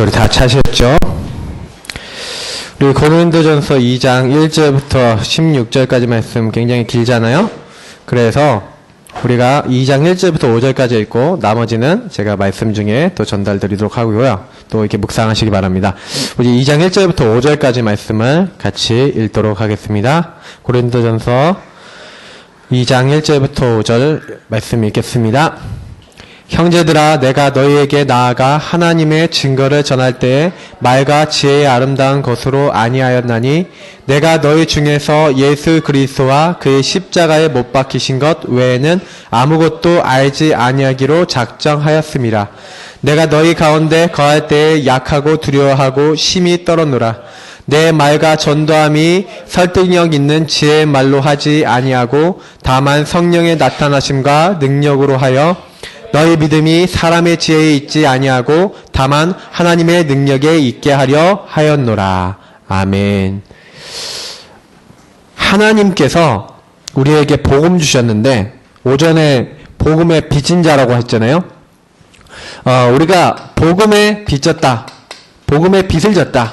우리 다 찾으셨죠? 우리 고린도전서 2장 1절부터 16절까지 말씀 굉장히 길잖아요? 그래서 우리가 2장 1절부터 5절까지 읽고 나머지는 제가 말씀 중에 또 전달드리도록 하고요. 또 이렇게 묵상하시기 바랍니다. 우리 2장 1절부터 5절까지 말씀을 같이 읽도록 하겠습니다. 고린도전서 2장 1절부터 5절 말씀 읽겠습니다. 형제들아, 내가 너희에게 나아가 하나님의 증거를 전할 때에 말과 지혜의 아름다운 것으로 아니하였나니 내가 너희 중에서 예수 그리스도와 그의 십자가에 못 박히신 것 외에는 아무것도 알지 아니하기로 작정하였음이라. 내가 너희 가운데 거할 때에 약하고 두려워하고 심히 떨었노라. 내 말과 전도함이 설득력 있는 지혜의 말로 하지 아니하고 다만 성령의 나타나심과 능력으로 하여 너희 믿음이 사람의 지혜에 있지 아니하고 다만 하나님의 능력에 있게 하려 하였노라. 아멘. 하나님께서 우리에게 복음 주셨는데 오전에 복음의 빚진 자라고 했잖아요. 우리가 복음에 빚졌다. 복음의 빚을 졌다.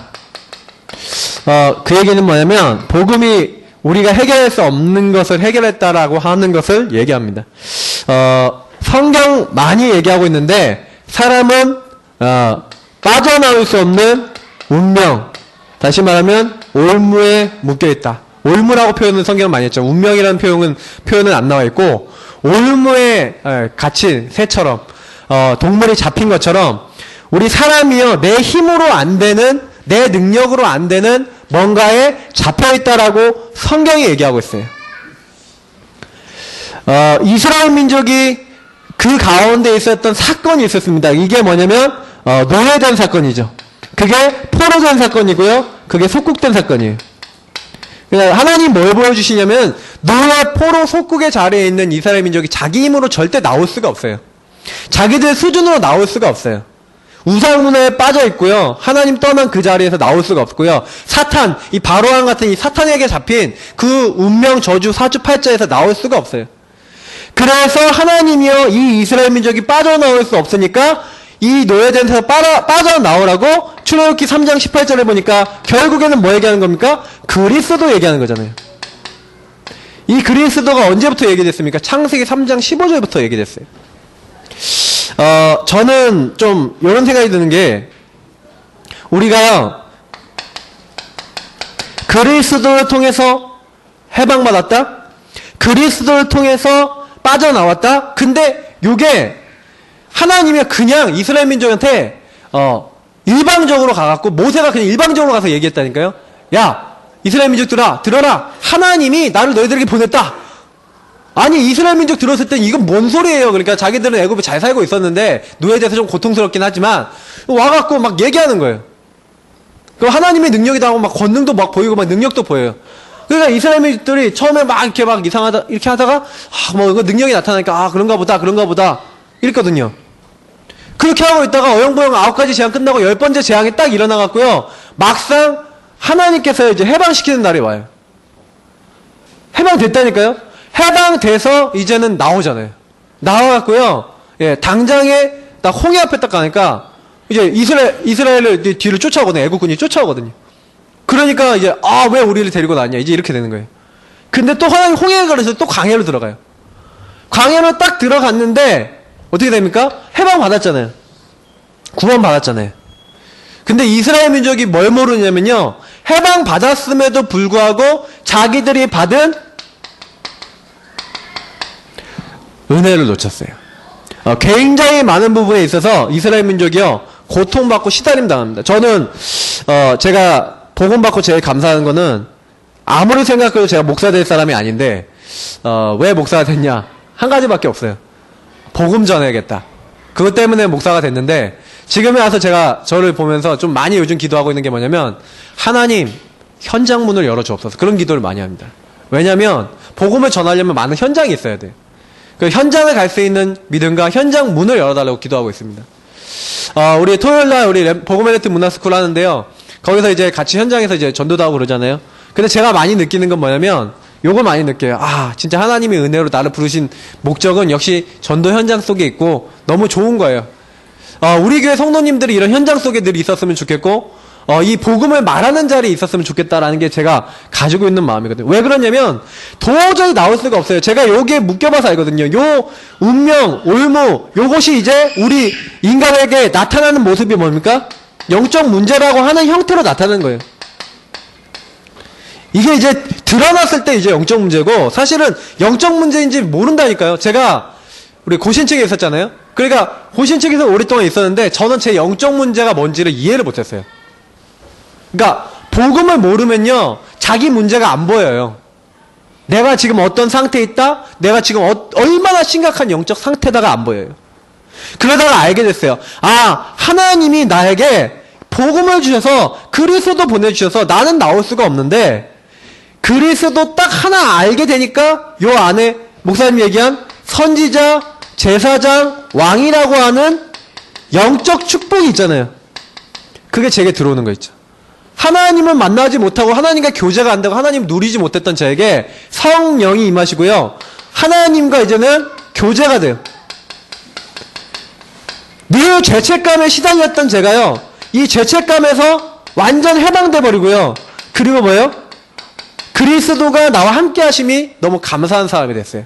그 얘기는 뭐냐면 복음이 우리가 해결할 수 없는 것을 해결했다라고 하는 것을 얘기합니다. 성경 많이 얘기하고 있는데 사람은 빠져나올 수 없는 운명, 다시 말하면 올무에 묶여있다. 올무라고 표현은 성경은 많이 했죠. 운명이라는 표현은 안 나와 있고 올무에 갇힌 새처럼 동물이 잡힌 것처럼 우리 사람이요 내 힘으로 안 되는, 내 능력으로 안 되는 뭔가에 잡혀있다라고 성경이 얘기하고 있어요. 이스라엘 민족이 그 가운데 있었던 사건이 있었습니다. 이게 뭐냐면 노예된 사건이죠. 그게 포로된 사건이고요. 그게 속국된 사건이에요. 하나님 뭘 보여주시냐면 노예, 포로, 속국의 자리에 있는 이스라엘 민족이 자기 힘으로 절대 나올 수가 없어요. 자기들 수준으로 나올 수가 없어요. 우상문화에 빠져 있고요. 하나님 떠난 그 자리에서 나올 수가 없고요. 사탄, 이 바로왕 같은 이 사탄에게 잡힌 그 운명, 저주, 사주팔자에서 나올 수가 없어요. 그래서 하나님이요 이 이스라엘 민족이 빠져나올 수 없으니까 이 노예된 데서 빠져나오라고 출애굽기 3장 18절에 보니까 결국에는 뭐 얘기하는 겁니까? 그리스도 얘기하는 거잖아요. 이 그리스도가 언제부터 얘기됐습니까? 창세기 3장 15절부터 얘기됐어요. 저는 좀 이런 생각이 드는 게 우리가요 그리스도를 통해서 해방받았다? 그리스도를 통해서 빠져나왔다? 근데 요게 하나님이 그냥 이스라엘 민족한테 일방적으로 가갖고 모세가 그냥 일방적으로 가서 얘기했다니까요. 야 이스라엘 민족들아 들어라. 하나님이 나를 너희들에게 보냈다. 아니 이스라엘 민족 들었을 땐 이건 뭔 소리예요. 그러니까 자기들은 애굽에 잘 살고 있었는데 노예돼서 좀 고통스럽긴 하지만 와갖고 막 얘기하는 거예요. 그럼 하나님의 능력이다 하고 막 권능도 막 보이고 막 능력도 보여요. 그러니까 이스라엘 민족들이 처음에 막 이렇게 막 이상하다 이렇게 하다가 뭐 이거 능력이 나타나니까 그런가 보다 이랬거든요. 그렇게 하고 있다가 어영부영 9가지 재앙 끝나고 10번째 재앙이 딱 일어나갖고요. 막상 하나님께서 이제 해방시키는 날이 와요. 해방됐다니까요. 해방돼서 이제는 나오잖아요. 나와갖고요. 예, 당장에 딱 홍해 앞에 딱 가니까 이제 이스라엘을 뒤를 쫓아오거든요. 애국군이 쫓아오거든요. 그러니까 이제 왜 우리를 데리고 나왔냐 이제 이렇게 되는 거예요. 근데 또 하나님 홍해에 가려서 또 광야로 들어가요. 광야로 딱 들어갔는데 어떻게 됩니까? 해방 받았잖아요. 구원 받았잖아요. 근데 이스라엘 민족이 뭘 모르냐면요 해방 받았음에도 불구하고 자기들이 받은 은혜를 놓쳤어요. 굉장히 많은 부분에 있어서 이스라엘 민족이요 고통받고 시달림 당합니다. 저는 제가 복음 받고 제일 감사한 거는 아무리 생각해도 제가 목사 될 사람이 아닌데 왜 목사가 됐냐? 한 가지밖에 없어요. 복음 전해야겠다. 그것 때문에 목사가 됐는데 지금에 와서 제가 저를 보면서 좀 많이 요즘 기도하고 있는 게 뭐냐면 하나님 현장 문을 열어주옵소서. 그런 기도를 많이 합니다. 왜냐하면 복음을 전하려면 많은 현장이 있어야 돼요. 그 현장을 갈 수 있는 믿음과 현장 문을 열어달라고 기도하고 있습니다. 우리 토요일날 우리 복음의 네트 문화스쿨 하는데요. 거기서 이제 같이 현장에서 이제 전도도 하고 그러잖아요. 근데 제가 많이 느끼는 건 뭐냐면 요걸 많이 느껴요. 진짜 하나님의 은혜로 나를 부르신 목적은 역시 전도 현장 속에 있고 너무 좋은 거예요. 우리 교회 성도님들이 이런 현장 속에 늘 있었으면 좋겠고, 이 복음을 말하는 자리에 있었으면 좋겠다라는 게 제가 가지고 있는 마음이거든요. 왜 그러냐면 도저히 나올 수가 없어요. 제가 여기에 묶여봐서 알거든요. 요 운명, 올무, 요것이 이제 우리 인간에게 나타나는 모습이 뭡니까? 영적 문제라고 하는 형태로 나타나는 거예요. 이게 이제 드러났을 때 이제 영적 문제고, 사실은 영적 문제인지 모른다니까요. 제가 우리 고신책에 있었잖아요. 그러니까 고신책에서 오랫동안 있었는데 저는 제 영적 문제가 뭔지를 이해를 못했어요. 그러니까 복음을 모르면요, 자기 문제가 안 보여요. 내가 지금 어떤 상태에 있다, 내가 지금 얼마나 심각한 영적 상태다가 안 보여요. 그러다가 알게 됐어요. 하나님이 나에게 복음을 주셔서 그리스도 보내주셔서 나는 나올 수가 없는데, 그리스도 딱 하나 알게 되니까 요 안에 목사님 얘기한 선지자, 제사장, 왕이라고 하는 영적 축복이 있잖아요. 그게 제게 들어오는 거 있죠. 하나님을 만나지 못하고 하나님과 교제가 안 되고 하나님 누리지 못했던 저에게 성령이 임하시고요, 하나님과 이제는 교제가 돼요. 늘 죄책감에 시달렸던 제가요, 이 죄책감에서 완전 해방돼 버리고요. 그리고 뭐예요? 그리스도가 나와 함께 하심이 너무 감사한 사람이 됐어요.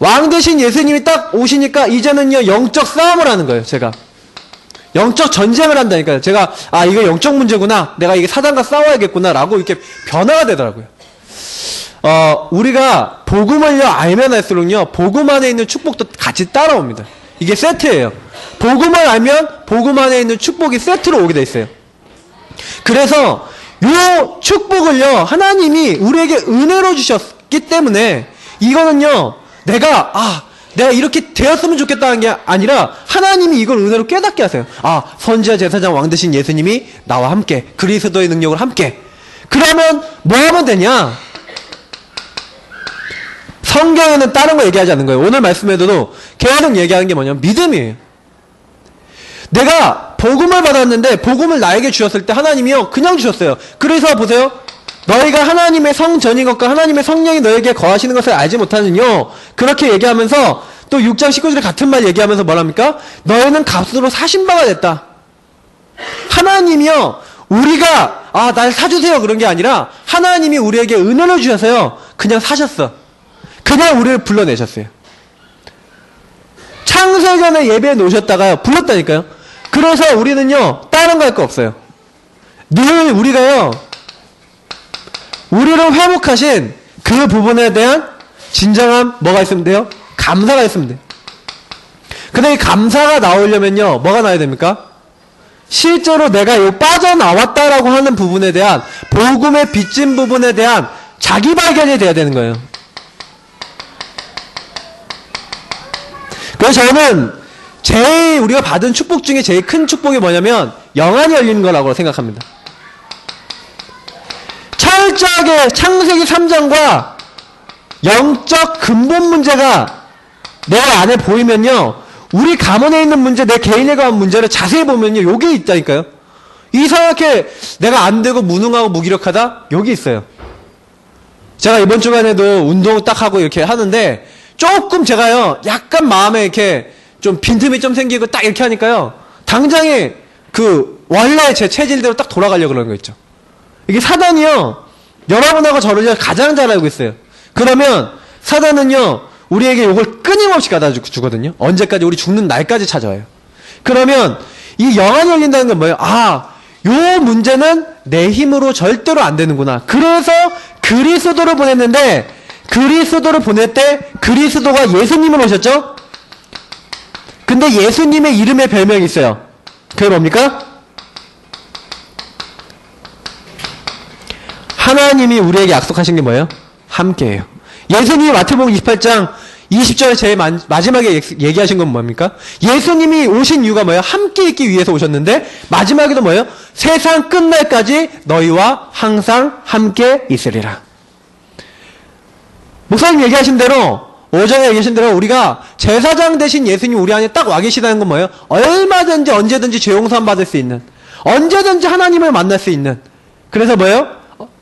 왕 대신 예수님이 딱 오시니까 이제는요, 영적 싸움을 하는 거예요. 제가 영적 전쟁을 한다니까요. 제가 이거 영적 문제구나, 내가 이게 사단과 싸워야겠구나 라고 이렇게 변화가 되더라고요. 우리가 복음을요 알면 할수록요, 복음 안에 있는 축복도 같이 따라옵니다. 이게 세트예요. 복음을 알면 복음 안에 있는 축복이 세트로 오게 돼 있어요. 그래서 요 축복을요, 하나님이 우리에게 은혜로 주셨기 때문에 이거는요, 내가 이렇게 되었으면 좋겠다는 게 아니라 하나님이 이걸 은혜로 깨닫게 하세요. 선지자, 제사장, 왕 대신 예수님이 나와 함께, 그리스도의 능력을 함께. 그러면 뭐 하면 되냐? 성경에는 다른 거 얘기하지 않는 거예요. 오늘 말씀에도 계속 얘기하는 게 뭐냐면 믿음이에요. 내가 복음을 받았는데 복음을 나에게 주셨을 때 하나님이요 그냥 주셨어요. 그래서 보세요. 너희가 하나님의 성전인 것과 하나님의 성령이 너에게 거하시는 것을 알지 못하느뇨. 그렇게 얘기하면서 또 6장 19절에 같은 말 얘기하면서 뭐랍니까? 너희는 값으로 사신 바가 됐다. 하나님이요, 우리가 날 사주세요 그런 게 아니라 하나님이 우리에게 은혜를 주셔서요 그냥 사셨어. 그냥 우리를 불러내셨어요. 창세전에 예배에 놓으셨다가요 불렀다니까요. 그래서 우리는요 다른 거 할 거 없어요. 늘 우리가요, 우리를 회복하신 그 부분에 대한 진정한 뭐가 있으면 돼요? 감사가 있으면 돼요. 근데 이 감사가 나오려면요 뭐가 나와야 됩니까? 실제로 내가 이 빠져나왔다라고 하는 부분에 대한, 복음의 빚진 부분에 대한 자기 발견이 돼야 되는 거예요. 그래서 저는 제일 우리가 받은 축복 중에 제일 큰 축복이 뭐냐면 영안이 열리는 거라고 생각합니다. 철저하게 창세기 3장과 영적 근본 문제가 내 안에 보이면요, 우리 가문에 있는 문제, 내 개인에 관한 문제를 자세히 보면요 여기 있다니까요. 이상하게 내가 안 되고 무능하고 무기력하다? 여기 있어요. 제가 이번 주간에도 운동 딱 하고 이렇게 하는데 조금 제가요 약간 마음에 이렇게 좀 빈틈이 좀 생기고 딱 이렇게 하니까요 당장에 그 원래 제 체질대로 딱 돌아가려고 그러는 거 있죠. 이게 사단이요 여러분하고 저를 가장 잘 알고 있어요. 그러면 사단은요 우리에게 이걸 끊임없이 갖다 주거든요. 언제까지? 우리 죽는 날까지 찾아와요. 그러면 이 영안이 열린다는 건 뭐예요? 요 문제는 내 힘으로 절대로 안 되는구나. 그래서 그리스도를 보냈는데, 그리스도를 보낼 때 그리스도가 예수님을 오셨죠? 근데 예수님의 이름에 별명이 있어요. 그게 뭡니까? 하나님이 우리에게 약속하신 게 뭐예요? 함께해요. 예수님이 마태복음 28장 20절에 제일 마지막에 얘기하신 건 뭡니까? 예수님이 오신 이유가 뭐예요? 함께 있기 위해서 오셨는데 마지막에도 뭐예요? 세상 끝날까지 너희와 항상 함께 있으리라. 목사님 얘기하신 대로, 오전에 얘기하신 대로 우리가 제사장 대신 예수님 우리 안에 딱 와 계시다는 건 뭐예요? 얼마든지 언제든지 죄 용서함 받을 수 있는, 언제든지 하나님을 만날 수 있는, 그래서 뭐예요?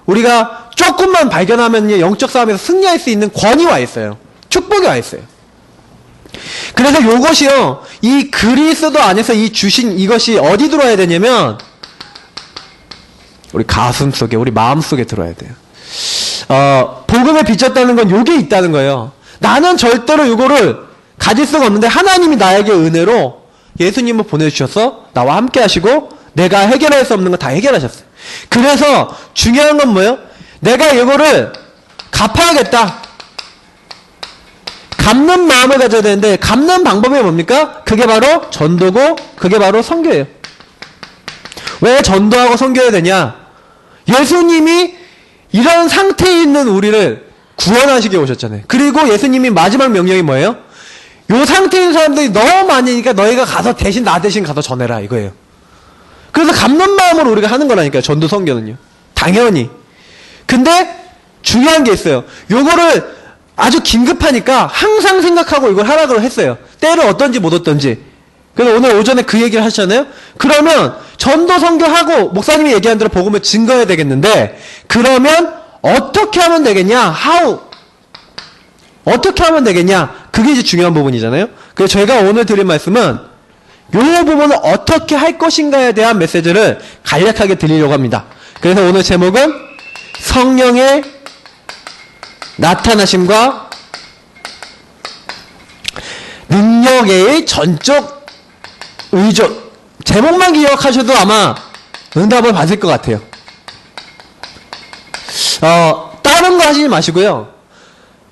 우리가 조금만 발견하면 영적 싸움에서 승리할 수 있는 권위 와 있어요. 축복이 와 있어요. 그래서 요것이요, 이 그리스도 안에서 이 주신 이것이 어디 들어와야 되냐면, 우리 가슴 속에, 우리 마음 속에 들어와야 돼요. 복음에 비쳤다는 건 요게 있다는 거예요. 나는 절대로 요거를 가질 수가 없는데, 하나님이 나에게 은혜로 예수님을 보내주셔서 나와 함께 하시고, 내가 해결할 수 없는 거 다 해결하셨어요. 그래서 중요한 건 뭐예요? 내가 이거를 갚아야겠다. 갚는 마음을 가져야 되는데, 갚는 방법이 뭡니까? 그게 바로 전도고, 그게 바로 선교예요. 왜 전도하고 선교해야 되냐? 예수님이 이런 상태에 있는 우리를 구원하시게 오셨잖아요. 그리고 예수님이 마지막 명령이 뭐예요? 요 상태에 있는 사람들이 너무 많으니까 너희가 가서 대신 나 대신 가서 전해라 이거예요. 그래서 갚는 마음으로 우리가 하는 거라니까요. 전도 선교는요. 당연히. 근데 중요한 게 있어요. 요거를 아주 긴급하니까 항상 생각하고 이걸 하라고 했어요. 때를 어떤지 못 어떤지. 그래서 오늘 오전에 그 얘기를 하셨잖아요. 그러면 전도 선교하고 목사님이 얘기한 대로 복음을 증거해야 되겠는데, 그러면 어떻게 하면 되겠냐? How? 어떻게 하면 되겠냐? 그게 이제 중요한 부분이잖아요. 그래서 저희가 오늘 드릴 말씀은 요 부분을 어떻게 할 것인가에 대한 메시지를 간략하게 드리려고 합니다. 그래서 오늘 제목은 성령의 나타나심과 능력의 전적 의존. 제목만 기억하셔도 아마 응답을 받을 것 같아요. 다른 거 하시지 마시고요.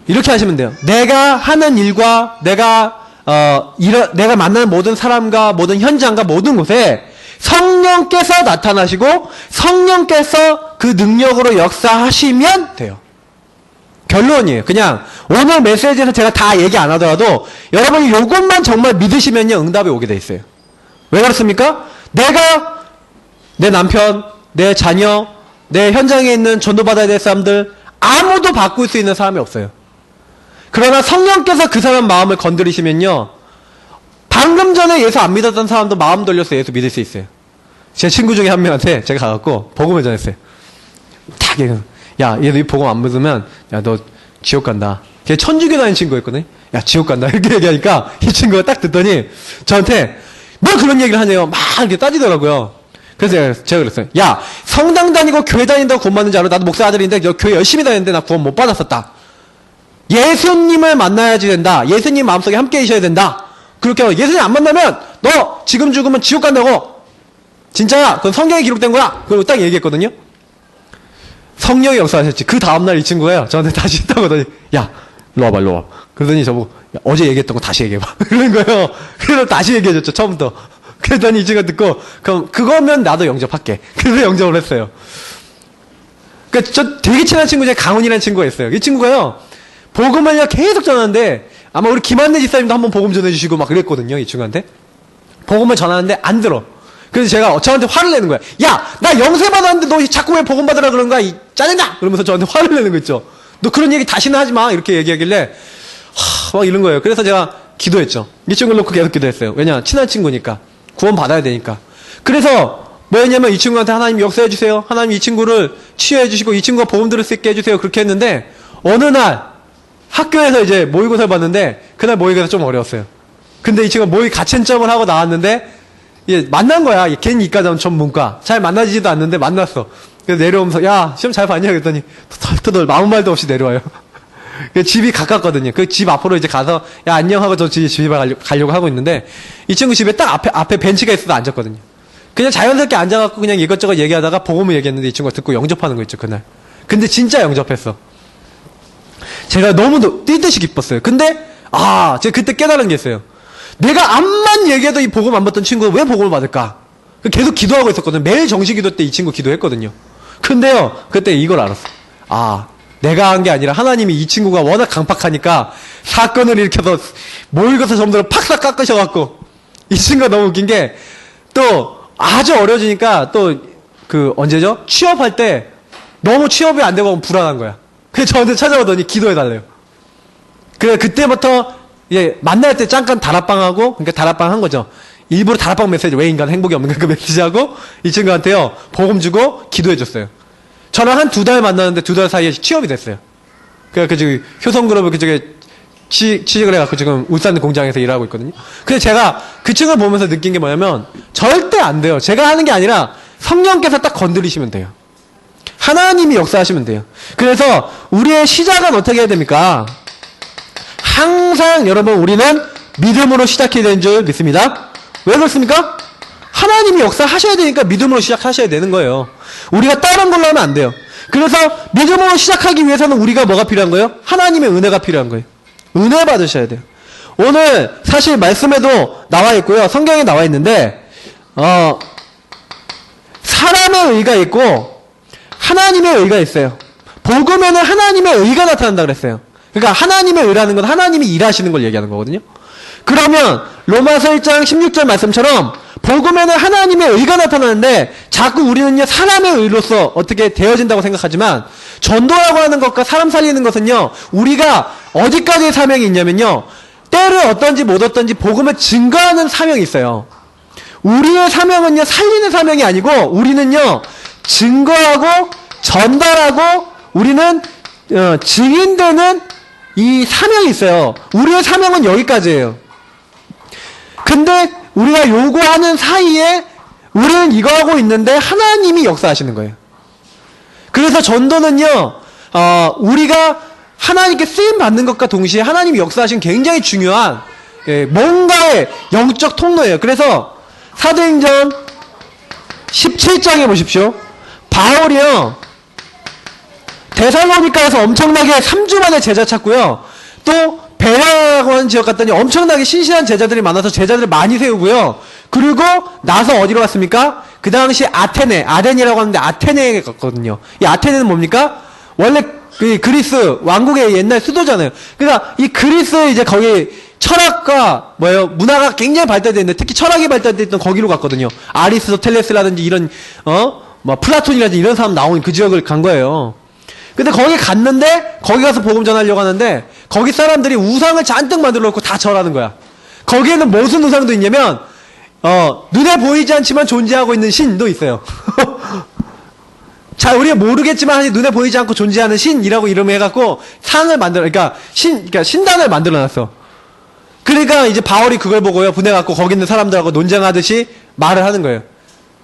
이렇게 하시면 돼요. 내가 하는 일과 내가 만나는 모든 사람과 모든 현장과 모든 곳에 성령께서 나타나시고 성령께서 그 능력으로 역사하시면 돼요. 결론이에요. 그냥 오늘 메시지에서 제가 다 얘기 안 하더라도 여러분이 요것만 정말 믿으시면요, 응답이 오게 돼 있어요. 왜 그렇습니까? 내가 내 남편, 내 자녀, 내 현장에 있는 전도받아야 될 사람들 아무도 바꿀 수 있는 사람이 없어요. 그러나 성령께서 그 사람 마음을 건드리시면요, 방금 전에 예수 안 믿었던 사람도 마음 돌려서 예수 믿을 수 있어요. 제 친구 중에 한 명한테 제가 가갖고 복음을 전했어요. 딱 얘기해요. 야, 얘 복음 안 믿으면 야, 너 지옥 간다. 걔 천주교 다니는 친구였거든요. 야, 지옥 간다. 이렇게 얘기하니까 이 친구가 딱 듣더니 저한테 뭐 그런 얘기를 하네요. 막 이렇게 따지더라고요. 그래서 제가 그랬어요. 야, 성당 다니고 교회 다닌다고 구원 받는 줄 알아? 나도 목사 아들인데 너 교회 열심히 다녔는데 나 구원 못 받았었다. 예수님을 만나야지 된다. 예수님 마음속에 함께 계셔야 된다. 그렇게 하고 예수님 안 만나면 너 지금 죽으면 지옥 간다고. 진짜야. 그건 성경에 기록된 거야. 그리고 딱 얘기했거든요. 성령이 역사하셨지. 그 다음날 이 친구가요, 저한테 다시 했다고 하더니, 야, 일로 와봐, 일로 와. 그러더니 저보고, 야, 어제 얘기했던 거 다시 얘기해봐. 그런 거예요. 그래서 다시 얘기해줬죠, 처음부터. 그랬더니 이 친구가 듣고, 그럼 그거면 나도 영접할게. 그래서 영접을 했어요. 그러니까 저 되게 친한 친구 중에 강훈이라는 친구가 있어요. 이 친구가요, 복음을요 계속 전하는데, 아마 우리 김한래 집사님도 한번 복음 전해주시고 막 그랬거든요, 이 친구한테. 복음을 전하는데 안 들어. 그래서 제가 저한테 화를 내는 거야. 야, 나 영세 받았는데 너 자꾸 왜 복음 받으라 그러는 거야? 짜증나! 그러면서 저한테 화를 내는 거 있죠. 너 그런 얘기 다시는 하지 마. 이렇게 얘기하길래 막 이런 거예요. 그래서 제가 기도했죠. 이 친구를 놓고 계속 기도했어요. 왜냐? 친한 친구니까. 구원 받아야 되니까. 그래서 뭐였냐면 이 친구한테 하나님 역사해 주세요. 하나님 이 친구를 치유해 주시고 이 친구가 복음 들을 수 있게 해주세요. 그렇게 했는데 어느 날 학교에서 이제 모의고사를 봤는데 그날 모의고사 좀 어려웠어요. 근데 이 친구가 모의 가채점을 하고 나왔는데 만난 거야. 걘 이과전 전문과. 잘 만나지도 않는데 만났어. 그래서 내려오면서 야, 시험 잘 봤냐? 그랬더니 털털 아무 말도 없이 내려와요. 집이 가깝거든요. 그 집 앞으로 이제 가서 야, 안녕 하고 저 집에 가려고 하고 있는데 이 친구 집에 딱 앞에 벤치가 있어서 앉았거든요. 그냥 자연스럽게 앉아갖고 그냥 이것저것 얘기하다가 복음을 얘기했는데 이 친구가 듣고 영접하는 거 있죠, 그날. 근데 진짜 영접했어. 제가 너무 뛰듯이 기뻤어요. 근데 제가 그때 깨달은 게 있어요. 내가 암만 얘기해도 이 복음 안 받던 친구가 왜 복음을 받을까? 계속 기도하고 있었거든요. 매일 정시기도 때 이 친구 기도했거든요. 근데요, 그때 이걸 알았어. 내가 한 게 아니라 하나님이 이 친구가 워낙 강팍하니까 사건을 일으켜서 모의고사 점수를 팍싹 깎으셔갖고 이 친구가 너무 웃긴 게 또 아주 어려지니까 또 언제죠? 취업할 때 너무 취업이 안 되고 불안한 거야. 그래서 저한테 찾아오더니 기도해달래요. 그래, 그때부터 만날 때 잠깐 다락방하고, 그러니까 다락방 한 거죠. 일부러 다락방 메시지, 왜 인간 행복이 없는가 그 메시지하고, 이 친구한테요, 복음 주고 기도해줬어요. 저랑 한 2달 만났는데 2달 사이에 취업이 됐어요. 그러니까 효성그룹 그쪽에 취직을 해갖고 지금 울산 공장에서 일하고 있거든요. 근데 제가 그 층을 보면서 느낀 게 뭐냐면 절대 안 돼요. 제가 하는 게 아니라 성령께서 딱 건드리시면 돼요. 하나님이 역사하시면 돼요. 그래서 우리의 시작은 어떻게 해야 됩니까? 항상 여러분 우리는 믿음으로 시작해야 되는 줄 믿습니다. 왜 그렇습니까? 하나님이 역사하셔야 되니까 믿음으로 시작하셔야 되는 거예요. 우리가 다른 걸로 하면 안 돼요. 그래서 믿음으로 시작하기 위해서는 우리가 뭐가 필요한 거예요? 하나님의 은혜가 필요한 거예요. 은혜 받으셔야 돼요. 오늘 사실 말씀에도 나와 있고요. 성경에 나와 있는데 사람의 의가 있고 하나님의 의가 있어요. 복음에는 하나님의 의가 나타난다 그랬어요. 그러니까 하나님의 의라는 건 하나님이 일하시는 걸 얘기하는 거거든요. 그러면 로마서 1장 16절 말씀처럼 복음에는 하나님의 의가 나타나는데 자꾸 우리는요 사람의 의로서 어떻게 되어진다고 생각하지만 전도라고 하는 것과 사람 살리는 것은요 우리가 어디까지의 사명이 있냐면요 때를 어떤지 못 어떤지 복음을 증거하는 사명이 있어요. 우리의 사명은요 살리는 사명이 아니고 우리는요 증거하고 전달하고 우리는 증인되는 이 사명이 있어요. 우리의 사명은 여기까지예요. 근데 우리가 요구하는 사이에 우리는 이거 하고 있는데 하나님이 역사하시는 거예요. 그래서 전도는요 우리가 하나님께 쓰임 받는 것과 동시에 하나님이 역사하신 굉장히 중요한 뭔가의 영적 통로예요. 그래서 사도행전 17장에 보십시오. 바울이요 데살로니가에서 엄청나게 3주 만에 제자 찾고요. 또 베레아라고 하는 지역 갔더니 엄청나게 신실한 제자들이 많아서 제자들을 많이 세우고요. 그리고 나서 어디로 갔습니까? 그 당시 아덴이라고 하는데 아테네에 갔거든요. 이 아테네는 뭡니까? 원래 그 그리스 왕국의 옛날 수도잖아요. 그러니까 이 그리스 이제 거기 철학과 문화가 굉장히 발달되어 있는데 특히 철학이 발달되어 있던 거기로 갔거든요. 아리스토텔레스라든지 이런 플라톤이라든지 이런 사람 나오는 그 지역을 간 거예요. 근데 거기 갔는데 거기 가서 복음 전하려고 하는데 거기 사람들이 우상을 잔뜩 만들어 놓고 다 절하는 거야. 거기에는 무슨 우상도 있냐면 눈에 보이지 않지만 존재하고 있는 신도 있어요. 잘 우리가 모르겠지만 눈에 보이지 않고 존재하는 신이라고 이름을 해갖고 상을 그러니까 신단을 만들어놨어. 그러니까 이제 바울이 그걸 보고요 분해갖고 거기 있는 사람들하고 논쟁하듯이 말을 하는 거예요.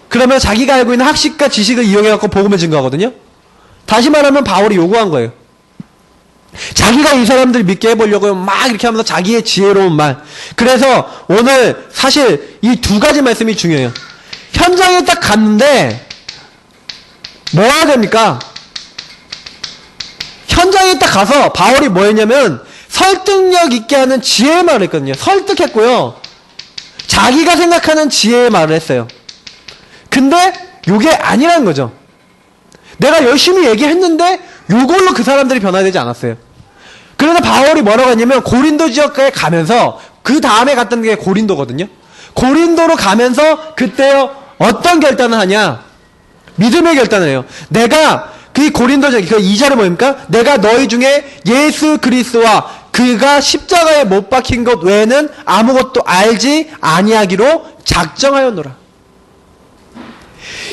그러면 자기가 알고 있는 학식과 지식을 이용해갖고 복음을 증거하거든요. 다시 말하면 바울이 요구한 거예요. 자기가 이 사람들 믿게 해보려고 막 이렇게 하면서 자기의 지혜로운 말. 그래서 오늘 사실 이 두 가지 말씀이 중요해요. 현장에 딱 갔는데 뭐 해야 됩니까? 현장에 딱 가서 바울이 뭐 했냐면 설득력 있게 하는 지혜의 말을 했거든요. 설득했고요. 자기가 생각하는 지혜의 말을 했어요. 근데 요게 아니라는 거죠. 내가 열심히 얘기했는데 요걸로 그 사람들이 변화되지 않았어요. 그래서 바울이 뭐라고 했냐면 고린도 지역에 가면서 그 다음에 갔던 게 고린도거든요. 고린도로 가면서 그때요 어떤 결단을 하냐? 믿음의 결단을 해요. 내가 그 고린도 지역 그 2절은 뭡니까? 내가 너희 중에 예수 그리스도와 그가 십자가에 못 박힌 것 외에는 아무것도 알지 아니하기로 작정하였노라.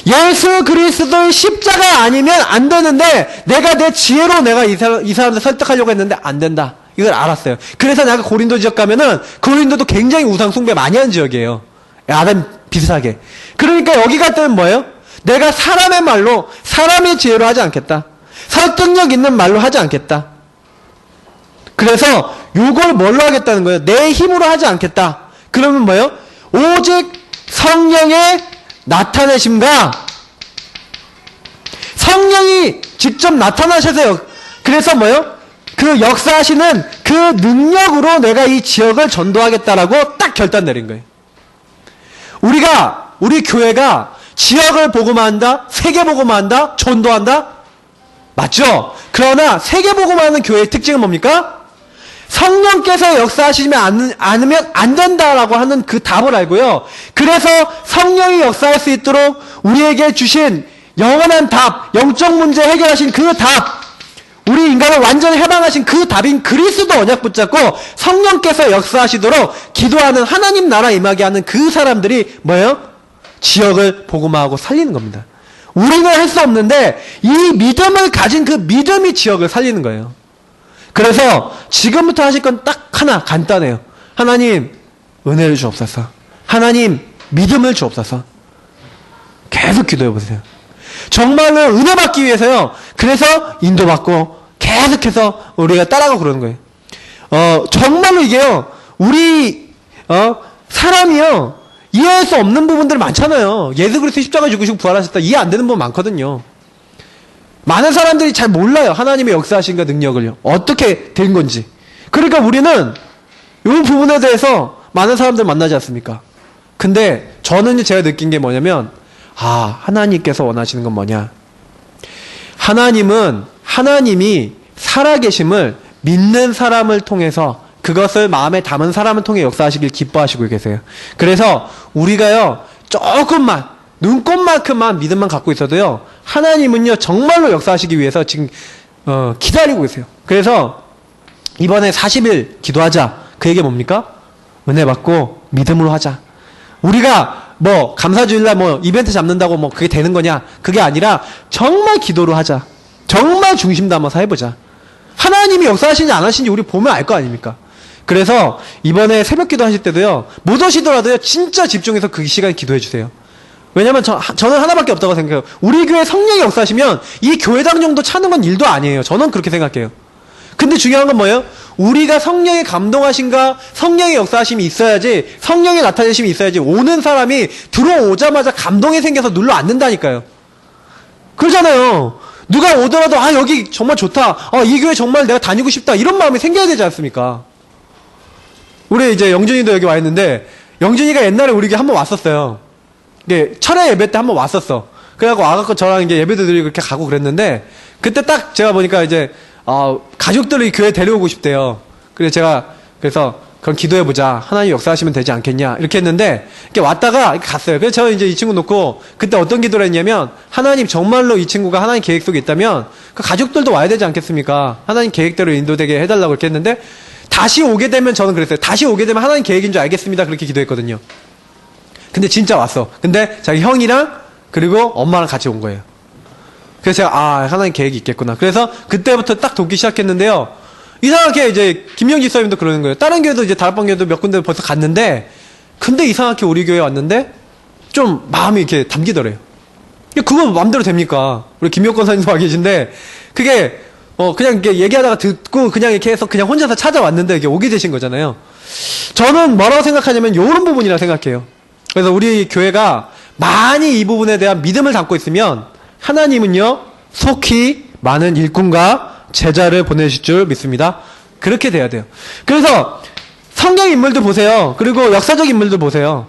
예수 그리스도의 십자가 아니면 안 되는데 내가 내 지혜로 내가 이 사람들 설득하려고 했는데 안 된다. 이걸 알았어요. 그래서 내가 고린도 지역 가면은 고린도도 굉장히 우상 숭배 많이 하는 지역이에요. 아담 비슷하게. 그러니까 여기 갈 때는 뭐예요? 내가 사람의 말로 사람의 지혜로 하지 않겠다. 설득력 있는 말로 하지 않겠다. 그래서 요걸 뭘로 하겠다는 거예요? 내 힘으로 하지 않겠다. 그러면 뭐예요? 오직 성령의 나타내심과 성령이 직접 나타나셔서요. 그래서 뭐요? 그 역사하시는 그 능력으로 내가 이 지역을 전도하겠다라고 딱 결단 내린 거예요. 우리 교회가 지역을 복음화한다, 세계 복음화한다, 전도한다? 맞죠? 그러나 세계 복음화하는 교회의 특징은 뭡니까? 성령께서 역사하시면 않으면 안 된다라고 하는 그 답을 알고요. 그래서 성령이 역사할 수 있도록 우리에게 주신 영원한 답, 영적 문제 해결하신 그 답, 우리 인간을 완전히 해방하신 그 답인 그리스도 언약 붙잡고 성령께서 역사하시도록 기도하는 하나님 나라 임하게 하는 그 사람들이 뭐예요? 지역을 복음화하고 살리는 겁니다. 우리는 할 수 없는데 이 믿음을 가진 그 믿음이 지역을 살리는 거예요. 그래서 지금부터 하실 건 딱 하나 간단해요. 하나님 은혜를 주옵소서. 하나님 믿음을 주옵소서. 계속 기도해 보세요. 정말로 은혜 받기 위해서요. 그래서 인도받고 계속해서 우리가 따라가고 그러는 거예요. 정말로 이게요. 우리 사람이요. 이해할 수 없는 부분들 많잖아요. 예수 그리스도 십자가 죽으시고 부활하셨다. 이해 안 되는 부분 많거든요. 많은 사람들이 잘 몰라요. 하나님의 역사하신가 능력을요. 어떻게 된 건지. 그러니까 우리는 이 부분에 대해서 많은 사람들 만나지 않습니까? 근데 저는 제가 느낀 게 뭐냐면 하나님께서 원하시는 건 뭐냐. 하나님이 살아계심을 믿는 사람을 통해서 그것을 마음에 담은 사람을 통해 역사하시길 기뻐하시고 계세요. 그래서 우리가요. 조금만 눈꽃만큼만 믿음만 갖고 있어도요. 하나님은요. 정말로 역사하시기 위해서 지금 기다리고 계세요. 그래서 이번에 40일 기도하자. 그 얘기 뭡니까? 은혜 받고 믿음으로 하자. 우리가 감사주일날 이벤트 잡는다고 그게 되는 거냐? 그게 아니라 정말 기도로 하자. 정말 중심 담아서 해보자. 하나님이 역사하시는지 안 하시는지 우리 보면 알 거 아닙니까? 그래서 이번에 새벽 기도 하실 때도요. 못 오시더라도요. 진짜 집중해서 그 시간에 기도해 주세요. 왜냐면 저는 하나밖에 없다고 생각해요. 우리 교회 성령이 역사하시면 이 교회당 정도 차는 건 일도 아니에요. 저는 그렇게 생각해요. 근데 중요한 건 뭐예요? 우리가 성령의 감동하심과 성령의 역사하심이 있어야지, 성령의 나타내심이 있어야지 오는 사람이 들어오자마자 감동이 생겨서 눌러 앉는다니까요. 그러잖아요. 누가 오더라도 여기 정말 좋다. 이 교회 정말 내가 다니고 싶다. 이런 마음이 생겨야 되지 않습니까? 우리 이제 영준이도 여기 와 있는데 영준이가 옛날에 우리 교회 한번 왔었어요. 철회 예배 때 한번 왔었어. 그래갖고 와갖고 저랑 이제 예배도 드리고 그렇게 가고 그랬는데 그때 딱 제가 보니까 이제 가족들을 교회 데려오고 싶대요. 그래서 그럼 기도해보자. 하나님 역사하시면 되지 않겠냐. 이렇게 했는데, 이렇게 왔다가 이렇게 갔어요. 그래서 저는 이제 이 친구 놓고, 그때 어떤 기도를 했냐면, 하나님 정말로 이 친구가 하나님 계획 속에 있다면, 그 가족들도 와야 되지 않겠습니까? 하나님 계획대로 인도되게 해달라고 이렇게 했는데, 다시 오게 되면 저는 그랬어요. 다시 오게 되면 하나님 계획인 줄 알겠습니다. 그렇게 기도했거든요. 근데 진짜 왔어. 근데 자기 형이랑, 그리고 엄마랑 같이 온 거예요. 그래서 제가 하나님 계획이 있겠구나. 그래서 그때부터 딱 돕기 시작했는데요. 이상하게 이제 김영지 선생님도 그러는 거예요. 다른 교회도 이제 다락방 교회도 몇 군데 벌써 갔는데 근데 이상하게 우리 교회 왔는데 좀 마음이 이렇게 담기더래요. 그거 마음대로 됩니까? 우리 김효권 선생님도 와 계신데 그게 그냥 이렇게 얘기하다가 듣고 그냥 이렇게 해서 그냥 혼자서 찾아왔는데 이게 오게 되신 거잖아요. 저는 뭐라고 생각하냐면 이런 부분이라 생각해요. 그래서 우리 교회가 많이 이 부분에 대한 믿음을 담고 있으면 하나님은요 속히 많은 일꾼과 제자를 보내실 줄 믿습니다. 그렇게 돼야 돼요. 그래서 성경 인물들 보세요. 그리고 역사적 인물들 보세요.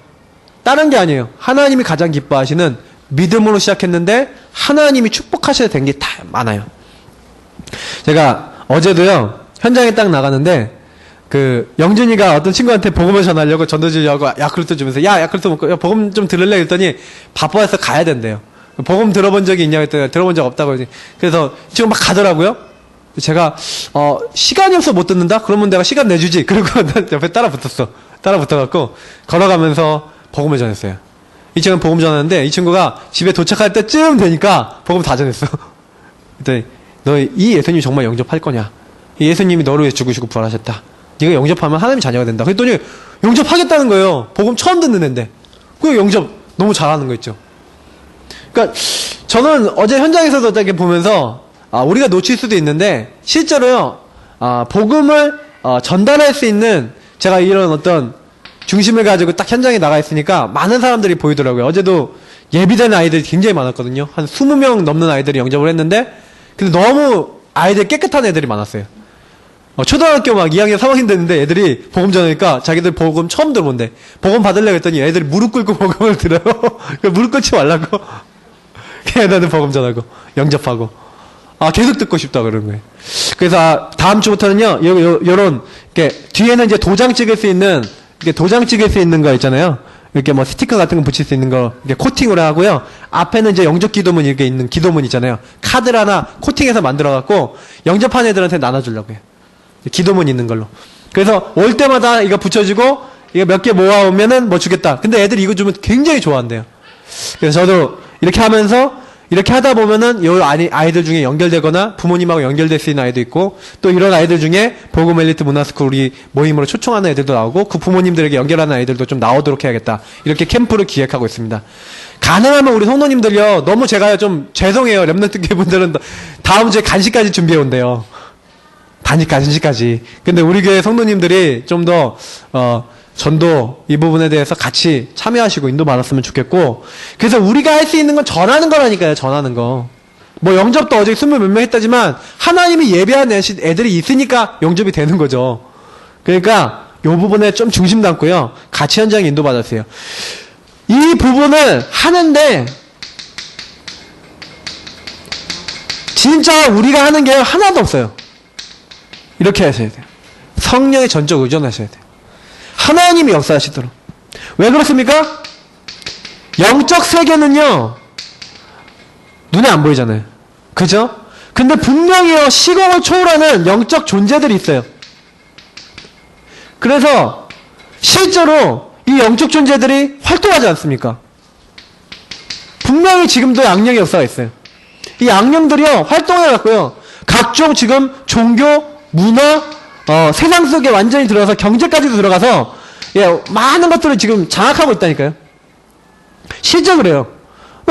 다른 게 아니에요. 하나님이 가장 기뻐하시는 믿음으로 시작했는데 하나님이 축복하셔야 된 게 다 많아요. 제가 어제도요 현장에 딱 나가는데 영준이가 어떤 친구한테 복음을 전하려고 전도주려고 야쿠르트 주면서 야쿠르트 먹고 복음 좀 들을래 했더니 바빠서 가야 된대요. 복음 들어본 적이 있냐고 했더니 들어본 적 없다고 그래서 지금 막 가더라고요. 제가 시간이 없어 못 듣는다? 그러면 내가 시간 내주지. 그리고 옆에 따라 붙어갖고 걸어가면서 복음을 전했어요. 이 친구는 복음 전하는데 이 친구가 집에 도착할 때쯤 되니까 복음 다 전했어. 그랬더니 너 이 예수님 정말 영접할 거냐? 이 예수님이 너를 위해 죽으시고 부활하셨다. 네가 영접하면 하나님이 자녀가 된다. 그랬더니 영접하겠다는 거예요. 복음 처음 듣는 애인데. 그 영접 너무 잘하는 거 있죠. 그러니까 저는 어제 현장에서도 이렇게 보면서 우리가 놓칠 수도 있는데 실제로요 복음을 전달할 수 있는 제가 이런 어떤 중심을 가지고 딱 현장에 나가 있으니까 많은 사람들이 보이더라고요. 어제도 예비된 아이들이 굉장히 많았거든요. 한 20명 넘는 아이들이 영접을 했는데 근데 너무 아이들 깨끗한 애들이 많았어요. 초등학교 막 2학년 3학년 됐는데 애들이 복음 전하니까 자기들 복음 처음 들어본대. 복음 받으려고 했더니 애들이 무릎 꿇고 복음을 들어요. 무릎 꿇지 말라고 애들은 복음 전하고 영접하고 계속 듣고 싶다 그러는 거예요. 그래서 다음 주부터는요, 요런, 뒤에는 이제 도장 찍을 수 있는 거 있잖아요. 이렇게 스티커 같은 거 붙일 수 있는 거, 이렇게 코팅으로 하고요. 앞에는 이제 영접 기도문 이렇게 있는 기도문 있잖아요. 카드를 하나 코팅해서 만들어갖고, 영접한 애들한테 나눠주려고 해요. 기도문 있는 걸로. 그래서 올 때마다 이거 붙여주고, 이거 몇 개 모아오면은 주겠다. 근데 애들이 이거 주면 굉장히 좋아한대요. 그래서 저도 이렇게 하면서, 이렇게 하다 보면은 요 아이들 중에 연결되거나 부모님하고 연결될 수 있는 아이도 있고, 또 이런 아이들 중에 복음 엘리트 문화스쿨 우리 모임으로 초청하는 애들도 나오고, 그 부모님들에게 연결하는 아이들도 좀 나오도록 해야겠다. 이렇게 캠프를 기획하고 있습니다. 가능하면 우리 성도님들요, 너무 제가요 좀 죄송해요. 렘넌트 교회 분들은 다음 주에 간식까지 준비해 온대요. 간식까지. 근데 우리 교회 성도님들이 좀 더 전도 이 부분에 대해서 같이 참여하시고 인도받았으면 좋겠고, 그래서 우리가 할 수 있는 건 전하는 거라니까요. 전하는 거. 뭐 영접도 어제 20몇 명 했다지만 하나님이 예배한 애들이 있으니까 영접이 되는 거죠. 그러니까 이 부분에 좀 중심 담고요, 같이 현장에 인도받았어요. 이 부분을 하는데 진짜 우리가 하는 게 하나도 없어요. 이렇게 하셔야 돼요. 성령의 전적 의존하셔야 돼요. 하나님이 역사하시도록. 왜 그렇습니까? 영적 세계는요, 눈에 안 보이잖아요. 그죠? 근데 분명히요, 시공을 초월하는 영적 존재들이 있어요. 그래서 실제로 이 영적 존재들이 활동하지 않습니까? 분명히 지금도 양령의 역사가 있어요. 이 양령들이요, 활동해갖고요, 각종 지금 종교, 문화, 세상 속에 완전히 들어가서 경제까지도 들어가서, 예, 많은 것들을 지금 장악하고 있다니까요. 실제 그래요.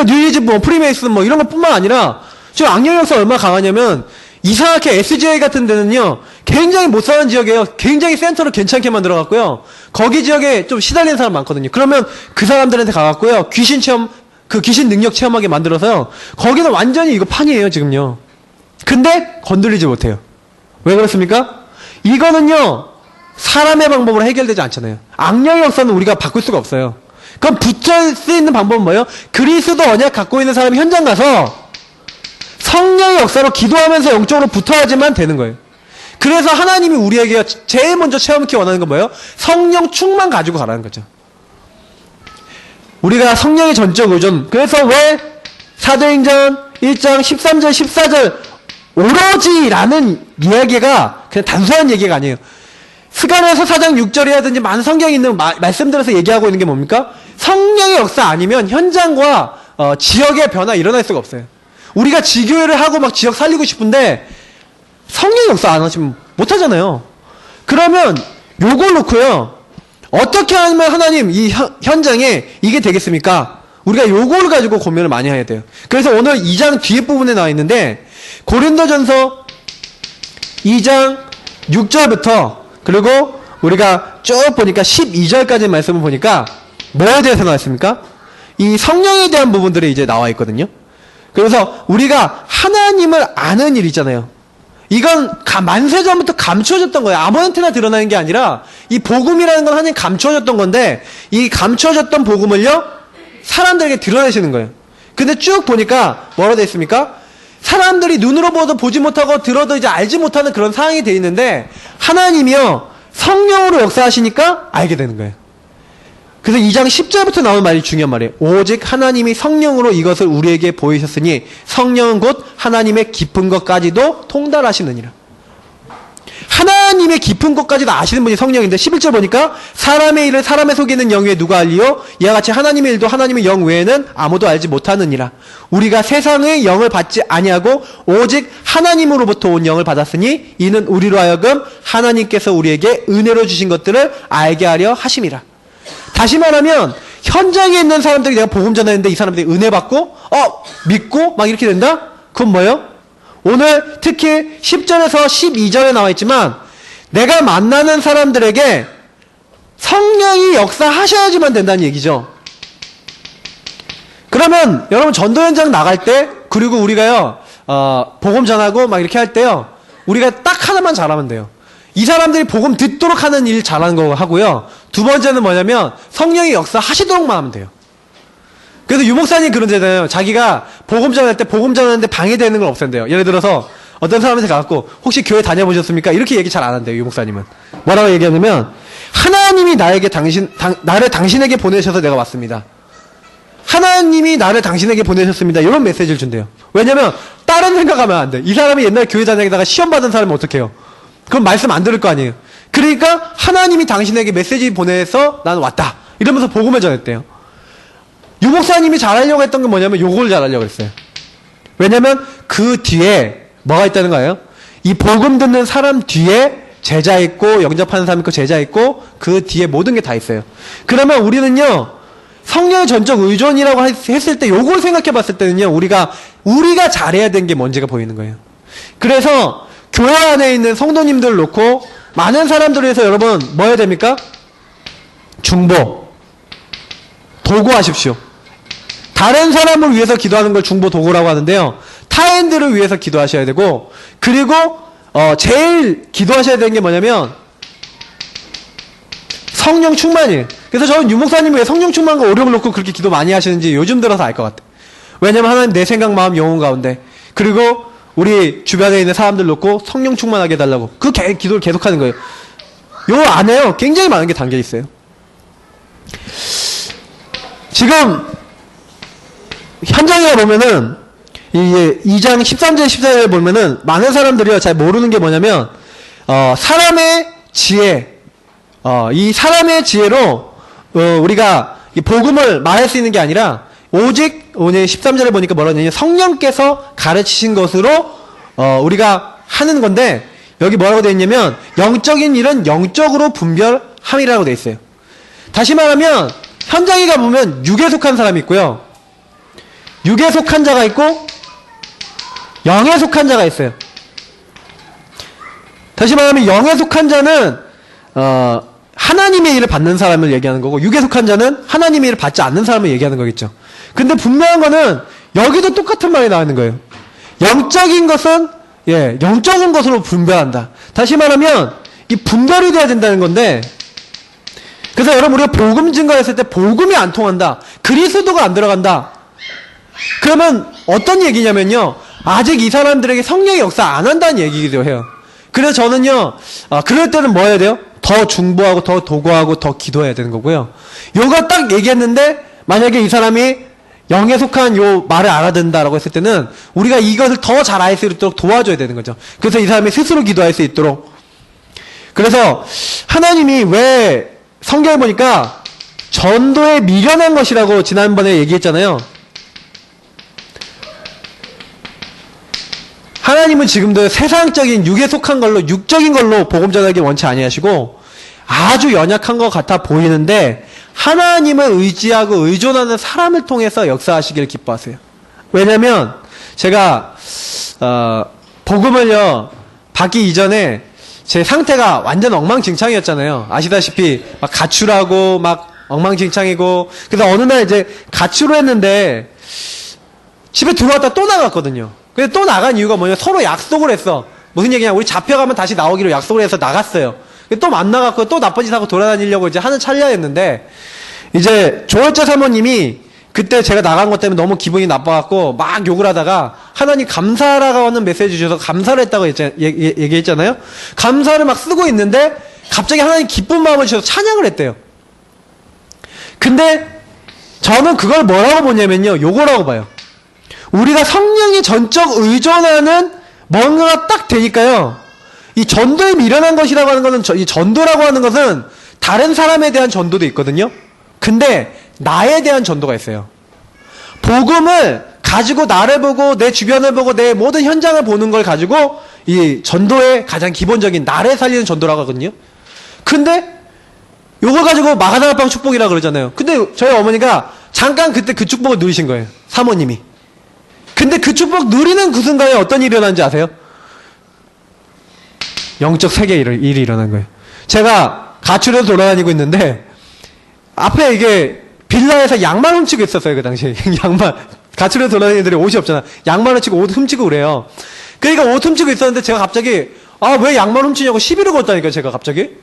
뉴이즈 뭐 프리메이슨 뭐 이런 것뿐만 아니라 지금 악령 역사 얼마나 강하냐면, 이상하게 SGA 같은 데는요, 굉장히 못 사는 지역이에요. 굉장히 센터를 괜찮게 만들어갖고요, 거기 지역에 좀 시달리는 사람 많거든요. 그러면 그 사람들한테 가갖고요, 귀신 체험, 그 귀신 능력 체험하게 만들어서요, 거기는 완전히 이거 판이에요 지금요. 근데 건들리지 못해요. 왜 그렇습니까? 이거는요, 사람의 방법으로 해결되지 않잖아요. 악령의 역사는 우리가 바꿀 수가 없어요. 그럼 붙을 수 있는 방법은 뭐예요? 그리스도 언약 갖고 있는 사람이 현장 가서 성령의 역사로 기도하면서 영적으로 붙어야지만 되는 거예요. 그래서 하나님이 우리에게 제일 먼저 체험하기 원하는 건 뭐예요? 성령 충만 가지고 가라는 거죠. 우리가 성령의 전적 의존. 그래서 왜 사도행전 1장 13절 14절 오로지라는 이야기가 그냥 단순한 얘기가 아니에요. 스가랴서 4장 6절이라든지 많은 성경에 있는 말씀들에서 얘기하고 있는 게 뭡니까? 성령의 역사 아니면 현장과 지역의 변화 일어날 수가 없어요. 우리가 지교회를 하고 막 지역 살리고 싶은데 성령의 역사 안 하시면 못 하잖아요. 그러면 요걸 놓고요, 어떻게 하면 하나님 이 현장에 이게 되겠습니까? 우리가 요걸 가지고 고민을 많이 해야 돼요. 그래서 오늘 2장 뒤에 부분에 나와 있는데, 고린도전서 2장 6절부터 그리고 우리가 쭉 보니까 12절까지 말씀을 보니까 뭐에 대해서 나와 있습니까? 이 성령에 대한 부분들이 이제 나와 있거든요. 그래서 우리가 하나님을 아는 일 있잖아요. 이건 만세전부터 감추어졌던 거예요. 아무한테나 드러나는 게 아니라 이 복음이라는 건 하나님 감추어졌던 건데, 이 감추어졌던 복음을요, 사람들에게 드러내시는 거예요. 근데 쭉 보니까 뭐라고 되어 있습니까? 사람들이 눈으로 보도 보지 못하고 들어도 이제 알지 못하는 그런 상황이 되어 있는데, 하나님이요, 성령으로 역사하시니까 알게 되는 거예요. 그래서 2장 10절부터 나오는 말이 중요한 말이에요. 오직 하나님이 성령으로 이것을 우리에게 보이셨으니 성령은 곧 하나님의 깊은 것까지도 통달하시느니라. 하나님의 깊은 것까지도 아시는 분이 성령인데, 11절 보니까 사람의 일을 사람의 속에 있는 영 외에 누가 알리요? 이와 같이 하나님의 일도 하나님의 영 외에는 아무도 알지 못하느니라. 우리가 세상의 영을 받지 아니하고 오직 하나님으로부터 온 영을 받았으니 이는 우리로 하여금 하나님께서 우리에게 은혜로 주신 것들을 알게 하려 하심이라. 다시 말하면 현장에 있는 사람들이 내가 복음 전하는데 이 사람들이 은혜 받고 믿고 막 이렇게 된다? 그건 뭐예요? 오늘 특히 10절에서 12절에 나와 있지만, 내가 만나는 사람들에게 성령이 역사하셔야지만 된다는 얘기죠. 그러면 여러분 전도 현장 나갈 때, 그리고 우리가요 복음 전하고 막 이렇게 할 때요, 우리가 딱 하나만 잘하면 돼요. 이 사람들이 복음 듣도록 하는 일 잘하는 거 하고요, 두 번째는 뭐냐면 성령이 역사하시도록만 하면 돼요. 그래서 유목사님 그런잖아요. 자기가 복음 전할 때 복음 전하는데 방해되는 걸 없앤대요. 예를 들어서 어떤 사람한테 가갖고 혹시 교회 다녀보셨습니까? 이렇게 얘기 잘 안 한대요. 유목사님은 뭐라고 얘기하냐면, 하나님이 나를 당신에게 보내셔서 내가 왔습니다. 하나님이 나를 당신에게 보내셨습니다. 이런 메시지를 준대요. 왜냐면 다른 생각하면 안 돼. 이 사람이 옛날 교회 다니다가 시험 받은 사람은 어떡해요? 그럼 말씀 안 들을 거 아니에요. 그러니까 하나님이 당신에게 메시지 보내서 나는 왔다 이러면서 복음을 전했대요. 유목사님이 잘하려고 했던 게 뭐냐면 요걸 잘하려고 했어요. 왜냐면 그 뒤에 뭐가 있다는 거예요? 이 복음 듣는 사람 뒤에 제자 있고 영접하는 사람 있고 제자 있고 그 뒤에 모든 게 다 있어요. 그러면 우리는요 성령의 전적 의존이라고 했을 때 요걸 생각해 봤을 때는요 우리가 잘해야 되는 게 뭔지가 보이는 거예요. 그래서 교회 안에 있는 성도님들을 놓고 많은 사람들을 위해서 여러분 뭐 해야 됩니까? 중보 도구하십시오. 다른 사람을 위해서 기도하는 걸 중보 도구라고 하는데요. 타인들을 위해서 기도하셔야 되고 그리고 제일 기도하셔야 되는 게 뭐냐면 성령 충만이에요. 그래서 저는 유목사님이 왜 성령 충만과 오력을 놓고 그렇게 기도 많이 하시는지 요즘 들어서 알 것 같아요. 왜냐면 하나님 내 생각 마음 영혼 가운데 그리고 우리 주변에 있는 사람들 놓고 성령 충만하게 해달라고 그 기도를 계속하는 거예요. 요 안에요 굉장히 많은 게 담겨 있어요. 지금 현장에 보면은 이 2장 13절 14절에 보면은 많은 사람들이요 잘 모르는 게 뭐냐면 사람의 지혜 이 사람의 지혜로 우리가 이 복음을 말할 수 있는 게 아니라 오직 오늘 13절에 보니까 뭐라고 하냐면 성령께서 가르치신 것으로 우리가 하는 건데 여기 뭐라고 되어 있냐면 영적인 일은 영적으로 분별함이라고 되어 있어요. 다시 말하면 현장에 가보면 육에 속한 사람이 있고요. 육에 속한 자가 있고 영에 속한 자가 있어요. 다시 말하면 영에 속한 자는 하나님의 일을 받는 사람을 얘기하는 거고 육에 속한 자는 하나님의 일을 받지 않는 사람을 얘기하는 거겠죠. 근데 분명한 거는 여기도 똑같은 말이 나오는 거예요. 영적인 것은 영적인 것으로 분별한다. 다시 말하면 이 분별이 돼야 된다는 건데 그래서 여러분 우리가 복음 증거했을 때 복음이 안 통한다. 그리스도가 안 들어간다. 그러면 어떤 얘기냐면요. 아직 이 사람들에게 성령의 역사 안 한다는 얘기기도 해요. 그래서 저는요. 그럴 때는 뭐 해야 돼요? 더 중보하고 더 도구하고 더 기도해야 되는 거고요. 요가 딱 얘기했는데 만약에 이 사람이 영에 속한 요 말을 알아듣는다라고 했을 때는 우리가 이것을 더 잘 알 수 있도록 도와줘야 되는 거죠. 그래서 이 사람이 스스로 기도할 수 있도록. 그래서 하나님이 왜 성경에 보니까 전도에 미련한 것이라고 지난번에 얘기했잖아요. 하나님은 지금도 세상적인 육에 속한 걸로 육적인 걸로 복음 전하기 원치 아니하시고 아주 연약한 것 같아 보이는데 하나님을 의지하고 의존하는 사람을 통해서 역사하시기를 기뻐하세요. 왜냐면 제가 복음을요 받기 이전에 제 상태가 완전 엉망진창이었잖아요. 아시다시피 막 가출하고 막 엉망진창이고 그래서 어느 날 이제 가출을 했는데 집에 들어왔다 또 나갔거든요. 근데 또 나간 이유가 뭐냐 서로 약속을 했어. 무슨 얘기냐 우리 잡혀가면 다시 나오기로 약속을 해서 나갔어요. 또 만나갖고 또 나쁜 짓 하고 돌아다니려고 이제 하는 찰나였는데 이제 조월자 사모님이 그때 제가 나간 것 때문에 너무 기분이 나빠갖고 막 욕을 하다가 하나님 감사라고 하는 메시지 주셔서 감사를 했다고 얘기했잖아요. 감사를 막 쓰고 있는데 갑자기 하나님 기쁜 마음을 주셔서 찬양을 했대요. 근데 저는 그걸 뭐라고 보냐면요 요거라고 봐요. 우리가 성령이 전적 의존하는 뭔가가 딱 되니까요. 이 전도에 미련한 것이라고 하는 것은 이 전도라고 하는 것은 다른 사람에 대한 전도도 있거든요. 근데 나에 대한 전도가 있어요. 복음을 가지고 나를 보고 내 주변을 보고 내 모든 현장을 보는 걸 가지고 이 전도의 가장 기본적인 나를 살리는 전도라고 하거든요. 근데 요걸 가지고 마가다락방 축복이라고 그러잖아요. 근데 저희 어머니가 잠깐 그때 그 축복을 누리신 거예요. 사모님이. 근데 그 축복 누리는 그 순간에 어떤 일이 일어난지 아세요? 영적 세계의 일이 일어난 거예요. 제가 가출해서 돌아다니고 있는데 앞에 이게 빌라에서 양말 훔치고 있었어요. 그 당시에 양말 가출해서 돌아다니는 애들이 옷이 없잖아. 양말을 치고 옷 훔치고 그래요. 그러니까 옷 훔치고 있었는데 제가 갑자기 왜 양말 훔치냐고 시비를 걸었다니까 제가 갑자기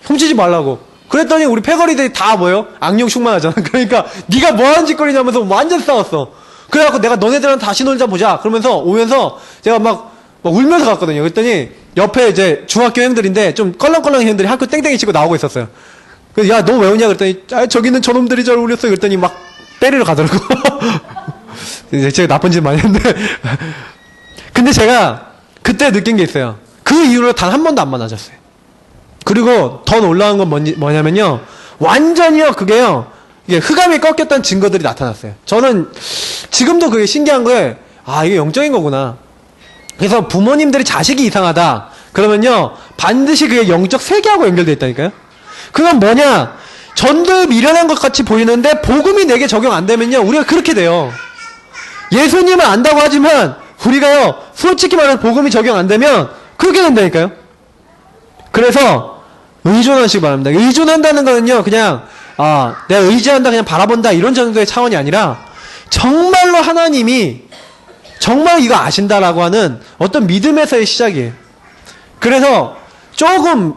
훔치지 말라고. 그랬더니 우리 패거리들이 다 뭐예요? 악령 충만하잖아. 그러니까 네가 뭐하는 짓거리냐면서 완전 싸웠어. 그래갖고 내가 너네들은 다시 놀자 보자. 그러면서 오면서 제가 막 울면서 갔거든요. 그랬더니 옆에 이제 중학교 형들인데 좀 껄렁껄렁한 형들이 학교 땡땡이 치고 나오고 있었어요. 그래서 야, 너 왜 오냐? 그랬더니 저기는 저놈들이 저를 울렸어요. 그랬더니 막 때리러 가더라고. 이제 제가 나쁜 짓 많이 했는데. 근데 제가 그때 느낀 게 있어요. 그 이후로 단 한 번도 안 만나졌어요. 그리고 더 놀라운 건 뭐냐면요. 완전히요, 그게요. 이게 흑암이 꺾였다는 증거들이 나타났어요. 저는 지금도 그게 신기한 거에 아, 이게 영적인 거구나. 그래서 부모님들이 자식이 이상하다. 그러면요, 반드시 그게 영적 세계하고 연결되어 있다니까요. 그건 뭐냐? 전도에 미련한 것 같이 보이는데 복음이 내게 적용 안 되면요, 우리가 그렇게 돼요. 예수님을 안다고 하지만 우리가요, 솔직히 말해서 복음이 적용 안 되면 그렇게 된다니까요. 그래서 의존하시기 바랍니다. 의존한다는 거는요, 그냥 내가 의지한다, 그냥 바라본다 이런 정도의 차원이 아니라 정말로 하나님이 정말 이거 아신다라고 하는 어떤 믿음에서의 시작이에요. 그래서 조금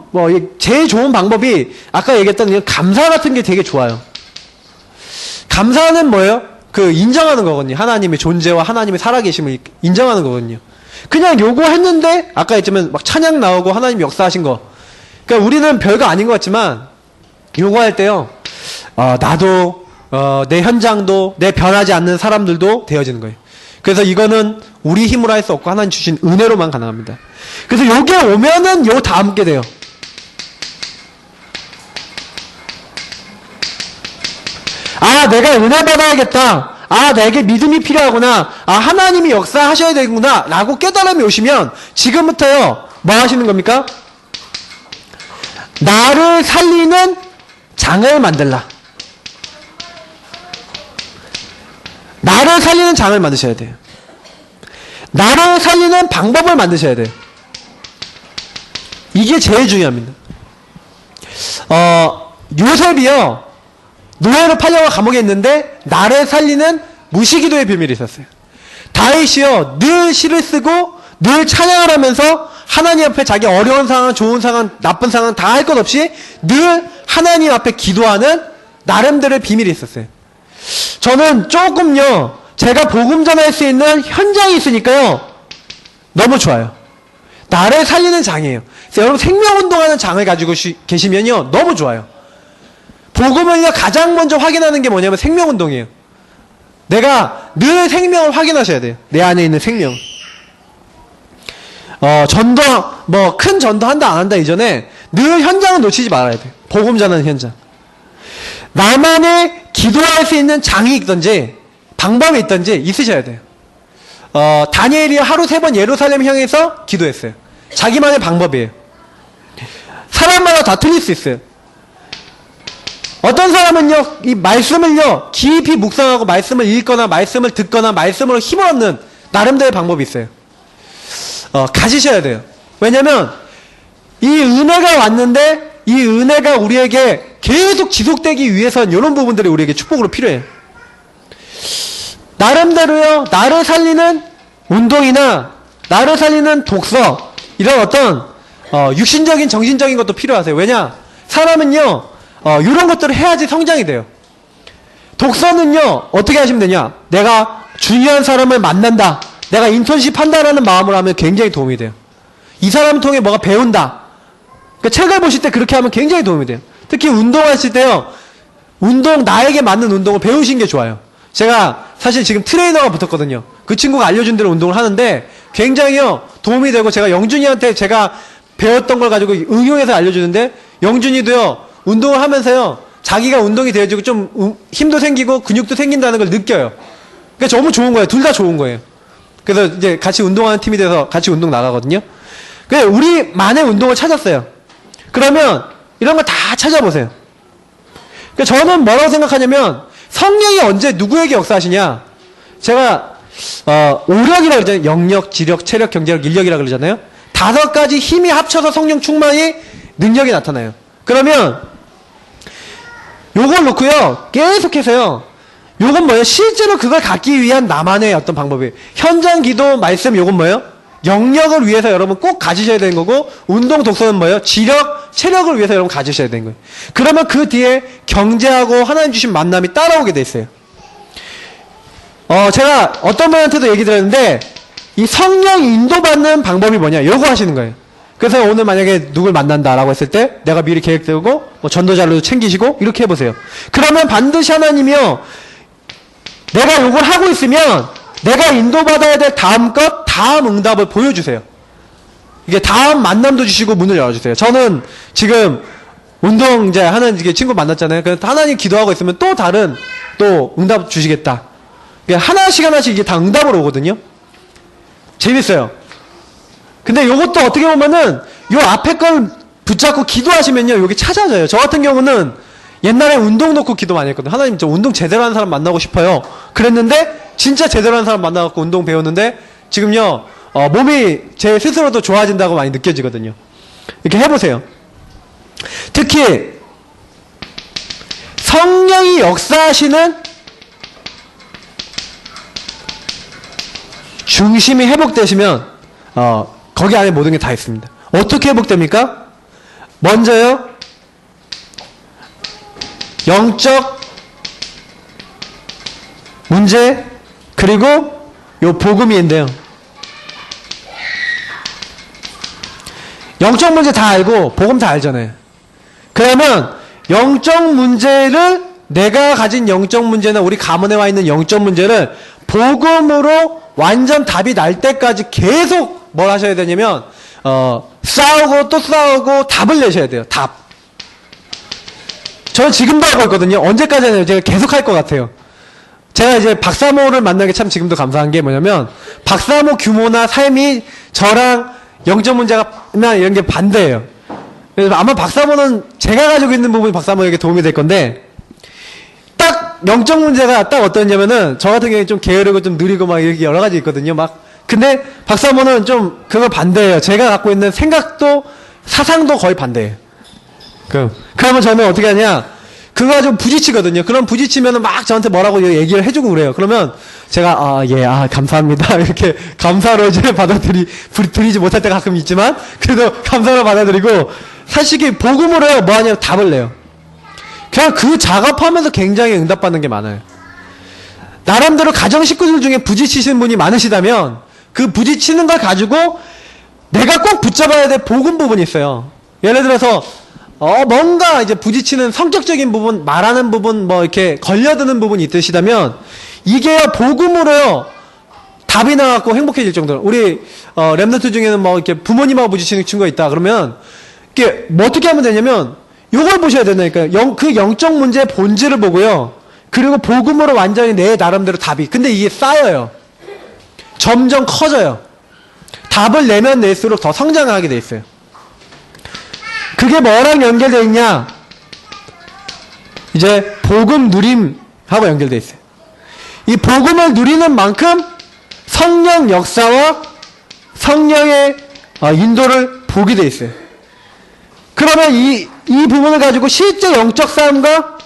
제일 좋은 방법이 아까 얘기했던 감사 같은 게 되게 좋아요. 감사는 뭐예요? 그 인정하는 거거든요. 하나님의 존재와 하나님의 살아계심을 인정하는 거거든요. 그냥 요구했는데 아까 했지만 막 찬양 나오고 하나님 역사하신 거. 그러니까 우리는 별거 아닌 것 같지만 요구할 때요. 나도 내 현장도 내 변하지 않는 사람들도 되어지는 거예요. 그래서 이거는 우리 힘으로 할 수 없고 하나님 주신 은혜로만 가능합니다. 그래서 요게 오면은 요 다음 게 돼요. 내가 은혜 받아야겠다. 내게 믿음이 필요하구나. 하나님이 역사하셔야 되구나. 라고 깨달음이 오시면 지금부터요, 뭐 하시는 겁니까? 나를 살리는 장을 만들라. 나를 살리는 장을 만드셔야 돼요. 나를 살리는 방법을 만드셔야 돼요. 이게 제일 중요합니다. 요셉이요, 노예로 팔려가 감옥에 있는데 나를 살리는 무시기도의 비밀이 있었어요. 다윗이요, 늘 시를 쓰고 늘 찬양을 하면서 하나님 앞에 자기 어려운 상황, 좋은 상황, 나쁜 상황 다 할 것 없이 늘 하나님 앞에 기도하는 나름대로의 비밀이 있었어요. 저는 조금요, 제가 복음 전할 수 있는 현장이 있으니까요, 너무 좋아요. 나를 살리는 장이에요. 그래서 여러분 생명운동하는 장을 가지고 계시면요, 너무 좋아요. 복음을요, 가장 먼저 확인하는 게 뭐냐면 생명운동이에요. 내가 늘 생명을 확인하셔야 돼요. 내 안에 있는 생명. 전도, 큰 전도 한다 안 한다 이전에 늘 현장을 놓치지 말아야 돼요. 복음 전하는 현장. 나만의 기도할 수 있는 장이 있든지 방법이 있든지 있으셔야 돼요. 다니엘이 하루 3번 예루살렘 향해서 기도했어요. 자기만의 방법이에요. 사람마다 다 틀릴 수 있어요. 어떤 사람은요, 이 말씀을요, 깊이 묵상하고 말씀을 읽거나 말씀을 듣거나 말씀으로 힘을 얻는 나름대로의 방법이 있어요. 가지셔야 돼요. 왜냐면 이 은혜가 왔는데 이 은혜가 우리에게 계속 지속되기 위해선 이런 부분들이 우리에게 축복으로 필요해요. 나름대로요, 나를 살리는 운동이나 나를 살리는 독서, 이런 어떤 육신적인 정신적인 것도 필요하세요. 왜냐? 사람은요, 이런 것들을 해야지 성장이 돼요. 독서는요, 어떻게 하시면 되냐? 내가 중요한 사람을 만난다, 내가 인턴십 한다라는 마음으로 하면 굉장히 도움이 돼요. 이 사람을 통해 뭐가 배운다. 그러니까 책을 보실 때 그렇게 하면 굉장히 도움이 돼요. 특히 운동하실 때요, 나에게 맞는 운동을 배우신 게 좋아요. 제가 사실 지금 트레이너가 붙었거든요. 그 친구가 알려준 대로 운동을 하는데 굉장히요, 도움이 되고, 제가 영준이한테 제가 배웠던 걸 가지고 응용해서 알려주는데, 영준이도요, 운동을 하면서요, 자기가 운동이 되어지고 좀 힘도 생기고 근육도 생긴다는 걸 느껴요. 그러니까 너무 좋은 거예요. 둘 다 좋은 거예요. 그래서 이제 같이 운동하는 팀이 돼서 같이 운동 나가거든요. 그래서 우리만의 운동을 찾았어요. 그러면 이런 거 다 찾아보세요. 그러니까 저는 뭐라고 생각하냐면, 성령이 언제 누구에게 역사하시냐? 제가 오력이라고 그러잖아요. 영력, 지력, 체력, 경제력, 인력이라고 그러잖아요. 5가지 힘이 합쳐서 성령 충만이 능력이 나타나요. 그러면 요걸 놓고요, 계속해서요, 요건 뭐예요? 실제로 그걸 갖기 위한 나만의 어떤 방법이에요. 현장 기도, 말씀, 요건 뭐예요? 영역을 위해서 여러분 꼭 가지셔야 되는 거고, 운동, 독서는 뭐예요? 지력, 체력을 위해서 여러분 가지셔야 되는 거예요. 그러면 그 뒤에 경제하고 하나님 주신 만남이 따라오게 돼 있어요. 제가 어떤 분한테도 얘기 드렸는데, 이 성령 인도받는 방법이 뭐냐? 요거 하시는 거예요. 그래서 오늘 만약에 누굴 만난다라고 했을 때 내가 미리 계획 세우고 전도 자료도 챙기시고 이렇게 해보세요. 그러면 반드시 하나님이요, 내가 요걸 하고 있으면 내가 인도받아야 될 다음 것, 다음 응답을 보여주세요. 이게 다음 만남도 주시고 문을 열어주세요. 저는 지금 운동 이제 하는 친구 만났잖아요. 그래서 하나님 기도하고 있으면 또 다른 또 응답 주시겠다. 하나씩 이게 다 응답으로 오거든요. 재밌어요. 근데 요것도 어떻게 보면은 요 앞에 걸 붙잡고 기도하시면요 여기 찾아져요. 저 같은 경우는 옛날에 운동 놓고 기도 많이 했거든요. 하나님 저 운동 제대로 하는 사람 만나고 싶어요. 그랬는데 진짜 제대로 하는 사람 만나갖고 운동 배웠는데 지금요 몸이 제 스스로도 좋아진다고 많이 느껴지거든요. 이렇게 해보세요. 특히 성령이 역사하시는 중심이 회복되시면 거기 안에 모든 게 다 있습니다. 어떻게 회복됩니까? 먼저요 영적 문제 그리고 요 복음인데요. 영적 문제 다 알고 복음 다 알잖아요. 그러면 영적 문제를 내가 가진 영적 문제나 우리 가문에 와 있는 영적 문제를 복음으로 완전 답이 날 때까지 계속 뭘 하셔야 되냐면 싸우고 또 싸우고 답을 내셔야 돼요. 답. 저는 지금도 하고 있거든요. 언제까지 하냐면 제가 계속 할 것 같아요. 제가 이제 박사모를 만나게 참 지금도 감사한 게 뭐냐면 박사모 규모나 삶이 저랑 영적 문제나 이런 게 반대예요. 그래서 아마 박사모는 제가 가지고 있는 부분이 박사모에게 도움이 될 건데 딱 영적 문제가 딱 어떠냐면은 저 같은 경우에 좀 게으르고 좀 느리고 막 이렇게 여러 가지 있거든요. 막 근데 박사모는 좀 그걸 반대예요. 제가 갖고 있는 생각도 사상도 거의 반대예요. 그러면 저는 어떻게 하냐 그거 가지고 부딪히거든요. 그럼 부딪히면은 막 저한테 뭐라고 얘기를 해주고 그래요. 그러면 제가 감사합니다 이렇게 감사로 이제 드리지 못할 때가 가끔 있지만 그래도 감사로 받아들이고 사실 복음으로 뭐 하냐면 답을 내요. 그냥 그 작업하면서 굉장히 응답받는 게 많아요. 나름대로 가정 식구들 중에 부딪히시는 분이 많으시다면 그 부딪히는 걸 가지고 내가 꼭 붙잡아야 될 복음 부분이 있어요. 예를 들어서 뭔가 이제 부딪히는 성격적인 부분, 말하는 부분, 뭐 이렇게 걸려드는 부분이 있으시다면 이게 복음으로요 답이 나갖고 행복해질 정도로 우리 랩런트 중에는 뭐 이렇게 부모님하고 부딪히는 친구가 있다 그러면 이게 뭐 어떻게 하면 되냐면 요걸 보셔야 된다니까요. 그 영적 문제의 본질을 보고요. 그리고 복음으로 완전히 내 나름대로 답이. 근데 이게 쌓여요. 점점 커져요. 답을 내면 낼수록 더 성장하게 돼 있어요. 그게 뭐랑 연결되어 있냐? 이제 복음 누림하고 연결되어 있어요. 이 복음을 누리는 만큼 성령 역사와 성령의 인도를 보게 되어 있어요. 그러면 이 부분을 가지고 실제 영적 싸움과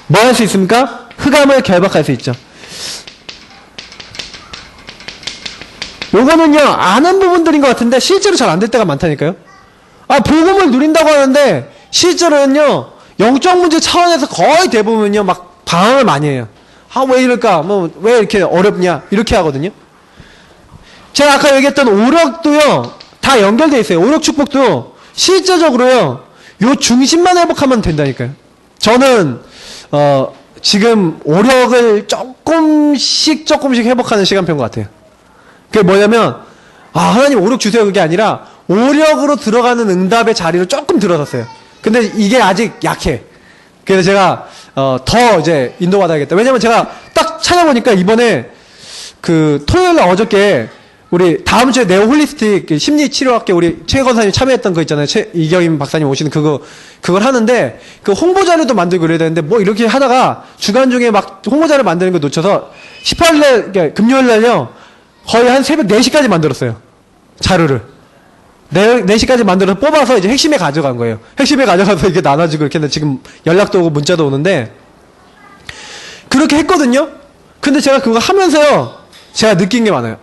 뭐 할 수 있습니까? 흑암을 결박할 수 있죠. 요거는요 아는 부분들인 것 같은데 실제로 잘 안 될 때가 많다니까요. 복음을 누린다고 하는데 실제로는요 영적 문제 차원에서 거의 대부분은요 막 방황을 많이 해요. 왜 이럴까? 뭐 왜 이렇게 어렵냐? 이렇게 하거든요. 제가 아까 얘기했던 오력도요 다 연결돼 있어요. 오력 축복도 실제적으로요 요 중심만 회복하면 된다니까요. 저는 지금 오력을 조금씩 회복하는 시간표인 것 같아요. 그게 뭐냐면 하나님 오력 주세요 그게 아니라 오력으로 들어가는 응답의 자리로 조금 들어섰어요. 근데 이게 아직 약해. 그래서 제가 더 이제 인도받아야겠다. 왜냐면 제가 딱 찾아보니까 이번에 그 토요일날 어저께 우리 다음 주에 네오 홀리스틱 심리치료학회 우리 최 권사님 참여했던 거 있잖아요. 이경임 박사님 오시는 그걸 하는데 그 홍보자료도 만들고 그래야 되는데 뭐 이렇게 하다가 주간 중에 막 홍보자료 만드는 거 놓쳐서 18일날 그러니까 금요일날요 거의 한 새벽 4시까지 만들었어요. 자료를. 4시까지 만들어서 뽑아서 이제 핵심에 가져간 거예요. 핵심에 가져가서 이렇게 나눠주고 이렇게 했는데 지금 연락도 오고 문자도 오는데 그렇게 했거든요. 근데 제가 그거 하면서요 제가 느낀 게 많아요.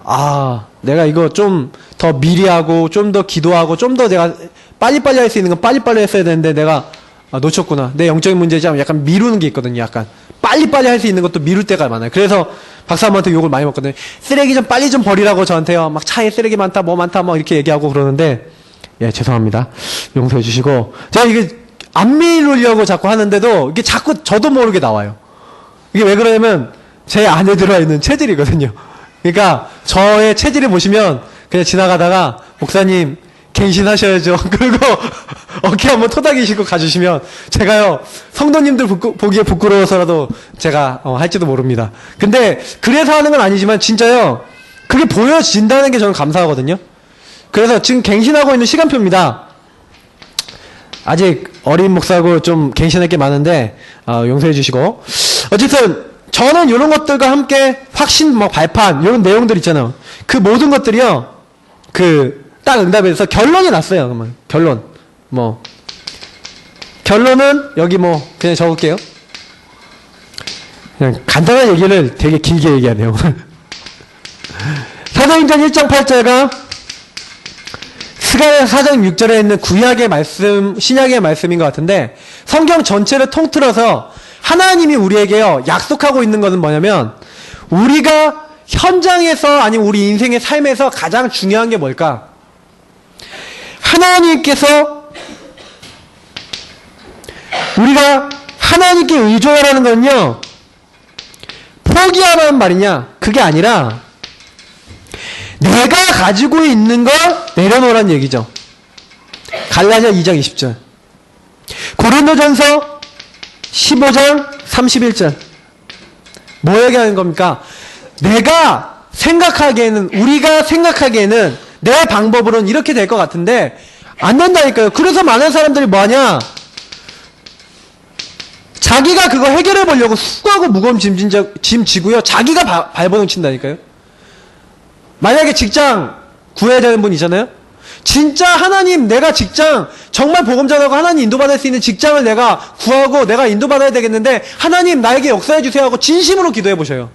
내가 이거 좀 더 미리 하고 좀 더 기도하고 좀 더 내가 빨리빨리 할 수 있는 건 빨리빨리 했어야 되는데 내가 놓쳤구나. 내 영적인 문제지 하면 약간 미루는 게 있거든요. 약간 빨리빨리 할 수 있는 것도 미룰 때가 많아요. 그래서 박사님한테 욕을 많이 먹거든요. 쓰레기 좀 빨리 좀 버리라고 저한테요. 막 차에 쓰레기 많다 뭐 많다 막 이렇게 얘기하고 그러는데 죄송합니다. 용서해 주시고 제가 이게 안 미루려고 자꾸 하는데도 이게 자꾸 저도 모르게 나와요. 이게 왜 그러냐면 제 안에 들어와 있는 체질이거든요. 그러니까 저의 체질을 보시면 그냥 지나가다가 목사님 갱신하셔야죠. 그리고 어깨 한번 토닥이시고 가주시면 제가요 성도님들 보기에 부끄러워서라도 제가 할지도 모릅니다. 근데 그래서 하는 건 아니지만 진짜요 그게 보여진다는 게 저는 감사하거든요. 그래서 지금 갱신하고 있는 시간표입니다. 아직 어린 목사고 좀 갱신할 게 많은데 용서해 주시고, 어쨌든 저는 이런 것들과 함께 확신, 발판 이런 내용들 있잖아요. 그 모든 것들이요, 그 딱 응답해서 결론이 났어요. 그러면 결론은 여기 그냥 적을게요. 그냥 간단한 얘기를 되게 길게 얘기하네요. 사도행전 1장 8절과 스가랴 4장 6절에 있는 구약의 말씀, 신약의 말씀인 것 같은데, 성경 전체를 통틀어서 하나님이 우리에게요 약속하고 있는 것은 뭐냐면, 우리가 현장에서 아니면 우리 인생의 삶에서 가장 중요한 게 뭘까? 하나님께서 우리가 하나님께 의존하라는 건요, 포기하라는 말이냐? 그게 아니라 내가 가지고 있는 걸 내려놓으라는 얘기죠. 갈라디아 2장 20절, 고린도전서 15장 31절. 뭐 얘기하는 겁니까? 우리가 생각하기에는 내 방법으로는 이렇게 될 것 같은데 안 된다니까요. 그래서 많은 사람들이 뭐하냐? 자기가 그거 해결해 보려고 수고하고 무거운 짐 지고요, 자기가 발버둥 친다니까요. 만약에 직장 구해야 되는 분 있잖아요. 진짜 하나님, 내가 직장 정말 복음 전하고 하나님 인도받을 수 있는 직장을 내가 구하고 내가 인도받아야 되겠는데 하나님 나에게 역사해 주세요 하고 진심으로 기도해 보셔요.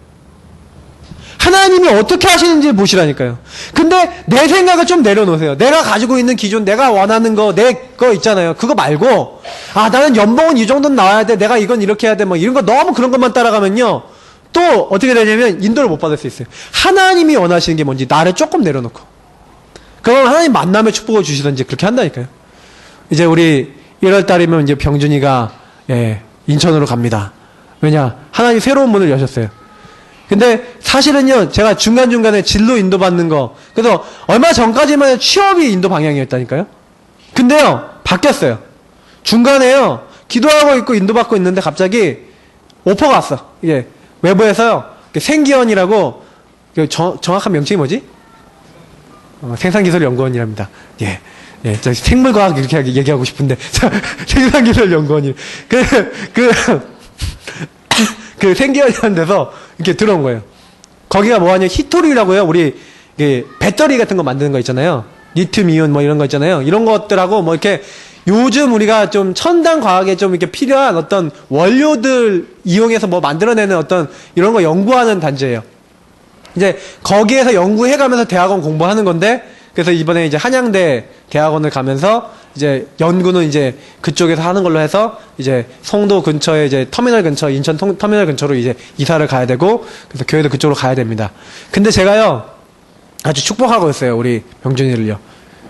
하나님이 어떻게 하시는지 보시라니까요. 근데 내 생각을 좀 내려놓으세요. 내가 가지고 있는 기준, 내가 원하는 거, 내 거 있잖아요. 그거 말고, 나는 연봉은 이 정도는 나와야 돼, 내가 이건 이렇게 해야 돼, 이런 거 너무 그런 것만 따라가면요, 또 어떻게 되냐면 인도를 못 받을 수 있어요. 하나님이 원하시는 게 뭔지 나를 조금 내려놓고, 그럼 하나님 만남의 축복을 주시든지 그렇게 한다니까요. 이제 우리 1월달이면 이제 병준이가 인천으로 갑니다. 왜냐? 하나님 새로운 문을 여셨어요. 근데 사실은요, 제가 중간중간에 진로 인도받는 거, 그래서 얼마 전까지만 취업이 인도 방향이었다니까요. 근데요, 바뀌었어요. 중간에요, 기도하고 있고 인도받고 있는데 갑자기 오퍼가 왔어. 이게 외부에서요, 생기원이라고, 정확한 명칭이 뭐지? 생산기술연구원이랍니다. 저 생물과학 이렇게 얘기하고 싶은데, 생산기술연구원이. 그 생기원이라는 데서 이렇게 들어온 거예요. 거기가 뭐하냐, 히토리라고요. 우리 배터리 같은 거 만드는 거 있잖아요. 리튬 이온 이런 거 있잖아요. 이런 것들하고 이렇게 요즘 우리가 좀 첨단 과학에 좀 이렇게 필요한 어떤 원료들 이용해서 만들어내는 어떤 이런 거 연구하는 단지예요. 이제 거기에서 연구해가면서 대학원 공부하는 건데, 그래서 이번에 이제 한양대 대학원을 가면서 이제 연구는 이제 그쪽에서 하는 걸로 해서 이제 송도 근처에 이제 터미널 근처, 인천 터미널 근처로 이제 이사를 가야 되고, 그래서 교회도 그쪽으로 가야 됩니다. 근데 제가요, 아주 축복하고 있어요, 우리 병준이를요.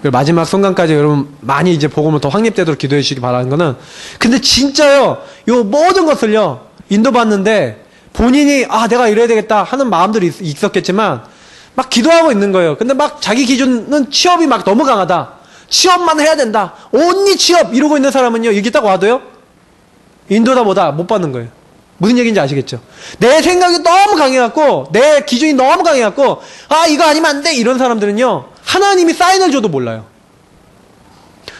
그리고 마지막 순간까지 여러분 많이 이제 복음을 더 확립되도록 기도해 주시기 바라는 거는, 근데 진짜요, 요 모든 것을요, 인도받는데 본인이 내가 이래야 되겠다 하는 마음들이 있었겠지만 막 기도하고 있는 거예요. 근데 막 자기 기준은 취업이 막 너무 강하다, 취업만 해야 된다, 온리 취업 이러고 있는 사람은요, 여기 딱 와도요, 인도다 뭐다 못 받는 거예요. 무슨 얘기인지 아시겠죠? 내 생각이 너무 강해갖고, 내 기준이 너무 강해갖고, 이거 아니면 안 돼! 이런 사람들은요, 하나님이 사인을 줘도 몰라요.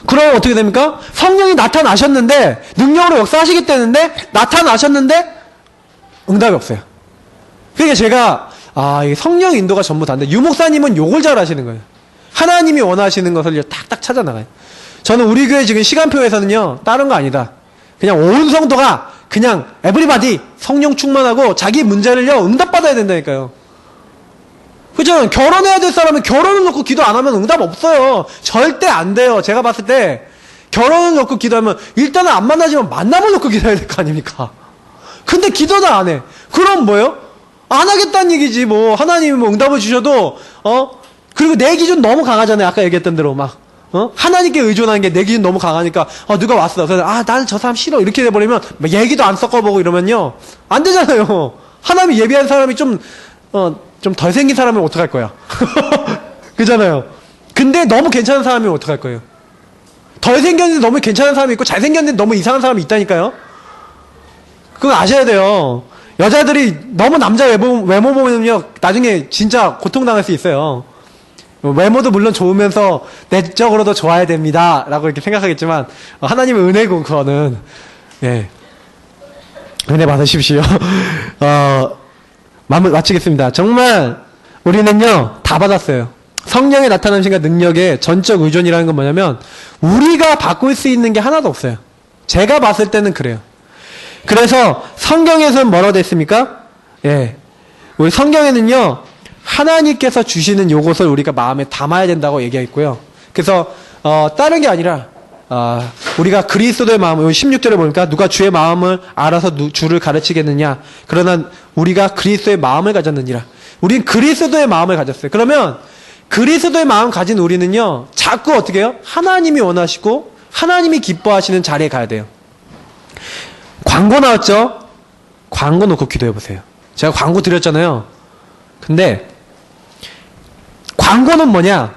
그럼 어떻게 됩니까? 성령이 나타나셨는데, 능력으로 역사하시겠다는데, 나타나셨는데, 응답이 없어요. 그러니까 제가, 이 성령 인도가 전부 다인데, 유목사님은 욕을 잘 하시는 거예요. 하나님이 원하시는 것을 탁탁 찾아나가요. 저는 우리 교회 지금 시간표에서는요, 다른 거 아니다. 그냥 온 성도가 그냥 에브리바디 성령 충만하고 자기 문제를요 응답받아야 된다니까요. 그죠? 결혼해야 될 사람은 결혼을 놓고 기도 안 하면 응답 없어요. 절대 안 돼요. 제가 봤을 때 결혼을 놓고 기도하면 일단은 안 만나지만 만남을 놓고 기도해야 될 거 아닙니까? 근데 기도도 안 해. 그럼 뭐예요? 안 하겠다는 얘기지. 하나님이 응답을 주셔도 그리고 내 기준 너무 강하잖아요. 아까 얘기했던 대로 하나님께 의존하는 게 내 기준 너무 강하니까, 누가 왔어. 그래서, 나는 저 사람 싫어. 이렇게 돼버리면, 얘기도 안 섞어보고 이러면요, 안 되잖아요. 하나님이 예비한 사람이 좀 덜 생긴 사람은 어떡할 거야. 그잖아요. 근데 너무 괜찮은 사람이면 어떡할 거예요. 덜 생겼는데 너무 괜찮은 사람이 있고, 잘생겼는데 너무 이상한 사람이 있다니까요. 그건 아셔야 돼요. 여자들이 너무 남자 외모 보면요, 나중에 진짜 고통당할 수 있어요. 외모도 물론 좋으면서 내적으로도 좋아야 됩니다. 라고 이렇게 생각하겠지만, 하나님의 은혜고, 그거는. 예. 은혜 받으십시오. 마치겠습니다. 정말, 우리는요, 다 받았어요. 성령의 나타남신과 능력의 전적 의존이라는 건 뭐냐면, 우리가 바꿀 수 있는 게 하나도 없어요. 제가 봤을 때는 그래요. 그래서 성경에서는 뭐라고 됐습니까? 예. 우리 성경에는요, 하나님께서 주시는 요것을 우리가 마음에 담아야 된다고 얘기했고요. 그래서, 다른 게 아니라, 우리가 그리스도의 마음을, 16절에 보니까 누가 주의 마음을 알아서 주를 가르치겠느냐. 그러나 우리가 그리스도의 마음을 가졌느니라. 우린 그리스도의 마음을 가졌어요. 그러면 그리스도의 마음 가진 우리는요, 자꾸 어떻게 해요? 하나님이 원하시고 하나님이 기뻐하시는 자리에 가야 돼요. 광고 나왔죠? 광고 놓고 기도해 보세요. 제가 광고 드렸잖아요. 근데 광고는 뭐냐?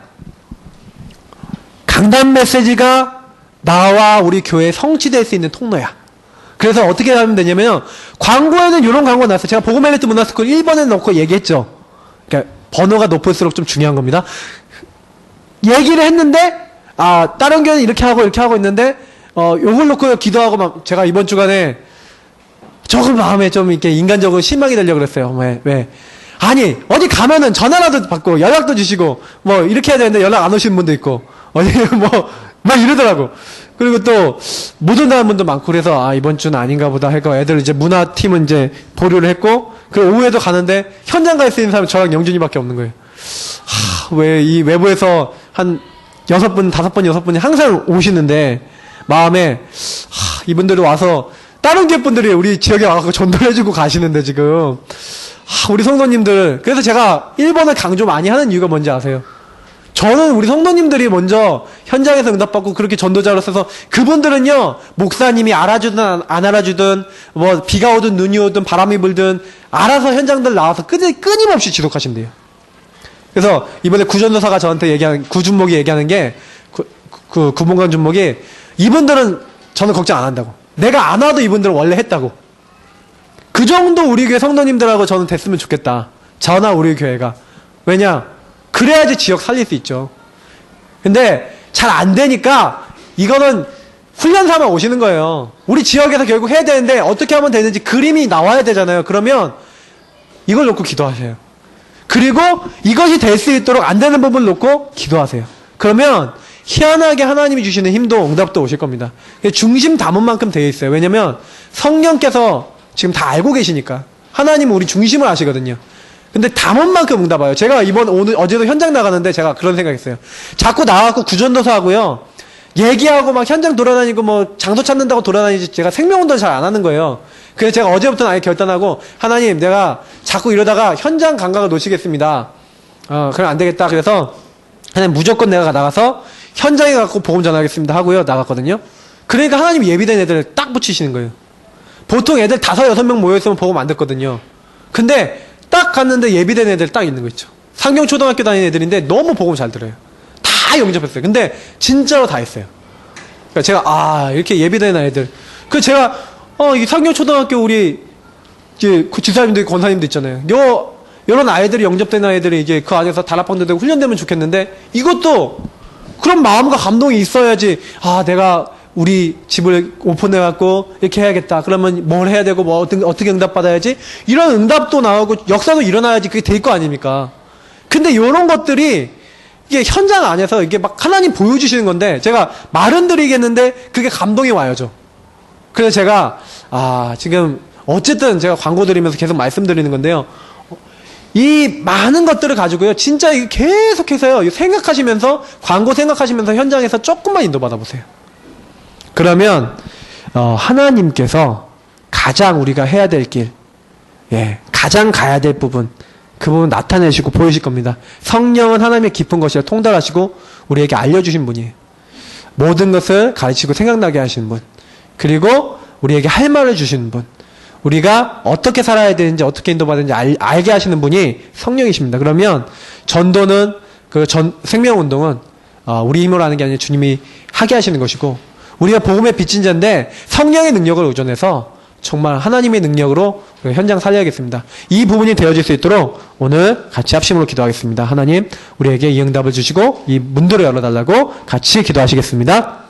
강단 메시지가 나와 우리 교회에 성취될 수 있는 통로야. 그래서 어떻게 하면 되냐면, 광고에는 이런 광고 나왔어요. 제가 복음엘리트 문화스쿨 1번에 넣고 얘기했죠. 그러니까 번호가 높을수록 좀 중요한 겁니다. 얘기를 했는데, 다른 교회는 이렇게 하고 있는데, 요걸 놓고 기도하고 막, 제가 이번 주간에 조금 마음에 좀 이렇게 인간적으로 실망이 되려고 그랬어요. 왜? 아니, 어디 가면은 전화라도 받고, 연락도 주시고, 뭐, 이렇게 해야 되는데 연락 안 오시는 분도 있고, 어디 뭐 이러더라고. 그리고 또, 못 온다는 분도 많고, 그래서, 이번 주는 아닌가 보다 해서 애들 이제 문화팀은 이제 보류를 했고, 그리고 오후에도 가는데, 현장 갈 수 있는 사람은 저랑 영준이밖에 없는 거예요. 왜 이 외부에서 한 6분, 5분, 6분이 항상 오시는데, 마음에, 이분들이 와서, 다른 교회 분들이 우리 지역에 와서 전도를 해주고 가시는데, 지금. 우리 성도님들, 그래서 제가 1번을 강조 많이 하는 이유가 뭔지 아세요? 저는 우리 성도님들이 먼저 현장에서 응답받고 그렇게 전도자로 써서, 그분들은요, 목사님이 알아주든 안 알아주든, 뭐 비가 오든 눈이 오든 바람이 불든 알아서 현장들 나와서 끊임없이 지속하신대요. 그래서 이번에 구전도사가 저한테 구준목이 얘기하는 게, 구봉강 준목이, 이분들은 저는 걱정 안 한다고. 내가 안 와도 이분들은 원래 했다고. 그 정도 우리 교회 성도님들하고 저는 됐으면 좋겠다. 저나 우리 교회가. 왜냐? 그래야지 지역 살릴 수 있죠. 근데 잘 안 되니까 이거는 훈련 삼아 오시는 거예요. 우리 지역에서 결국 해야 되는데 어떻게 하면 되는지 그림이 나와야 되잖아요. 그러면 이걸 놓고 기도하세요. 그리고 이것이 될 수 있도록 안 되는 부분을 놓고 기도하세요. 그러면 희한하게 하나님이 주시는 힘도 응답도 오실 겁니다. 중심 담은 만큼 되어 있어요. 왜냐면 성령께서 지금 다 알고 계시니까. 하나님은 우리 중심을 아시거든요. 근데 담은 만큼 응답 와요. 제가 어제도 현장 나가는데 제가 그런 생각했어요. 자꾸 나와갖고 구전도사 하고요. 얘기하고 막 현장 돌아다니고 뭐 장소 찾는다고 돌아다니지 제가 생명운동 잘 안 하는 거예요. 그래서 제가 어제부터는 아예 결단하고, 하나님, 내가 자꾸 이러다가 현장 감각을 놓치겠습니다. 그럼 안 되겠다. 그래서 하나님 무조건 내가 나가서 현장에 가서 복음 전하겠습니다 하고요. 나갔거든요. 그러니까 하나님이 예비된 애들을 딱 붙이시는 거예요. 보통 애들 5, 6명 모여있으면 복음 안 듣거든요. 근데 딱 갔는데 예비된 애들 딱 있는 거 있죠. 상경초등학교 다니는 애들인데 너무 복음 잘 들어요. 다 영접했어요. 근데 진짜로 다 했어요. 그러니까 제가 이렇게 예비된 애들. 그래서 제가 이 상경초등학교 우리 이제 그 지사님들 권사님도 있잖아요. 이런 아이들이 영접된 아이들이 이제 그 안에서 다락방도 되고 훈련되면 좋겠는데, 이것도 그런 마음과 감동이 있어야지. 내가 우리 집을 오픈해갖고 이렇게 해야겠다. 그러면 뭘 해야 되고 뭐 어떻게 응답받아야지. 이런 응답도 나오고 역사도 일어나야지 그게 될 거 아닙니까? 근데 이런 것들이 이게 현장 안에서 이게 막 하나님 보여주시는 건데, 제가 말은 드리겠는데 그게 감동이 와야죠. 그래서 제가 지금 어쨌든 제가 광고 드리면서 계속 말씀드리는 건데요. 이 많은 것들을 가지고요, 진짜 계속해서요, 생각하시면서, 광고 생각하시면서 현장에서 조금만 인도받아 보세요. 그러면 하나님께서 가장 우리가 해야 될 길, 가장 가야 될 부분, 그 부분 나타내시고 보이실 겁니다. 성령은 하나님의 깊은 것이라 통달하시고 우리에게 알려주신 분이에요. 모든 것을 가르치고 생각나게 하시는 분, 그리고 우리에게 할 말을 주시는 분, 우리가 어떻게 살아야 되는지, 어떻게 인도받는지 알게 하시는 분이 성령이십니다. 그러면 전도는, 생명운동은 우리 힘으로 하는 게 아니라 주님이 하게 하시는 것이고, 우리가 복음의 빚진 자인데 성령의 능력을 의존해서 정말 하나님의 능력으로 우리가 현장 살려야겠습니다. 이 부분이 되어질 수 있도록 오늘 같이 합심으로 기도하겠습니다. 하나님, 우리에게 이 응답을 주시고 이 문들을 열어달라고 같이 기도하시겠습니다.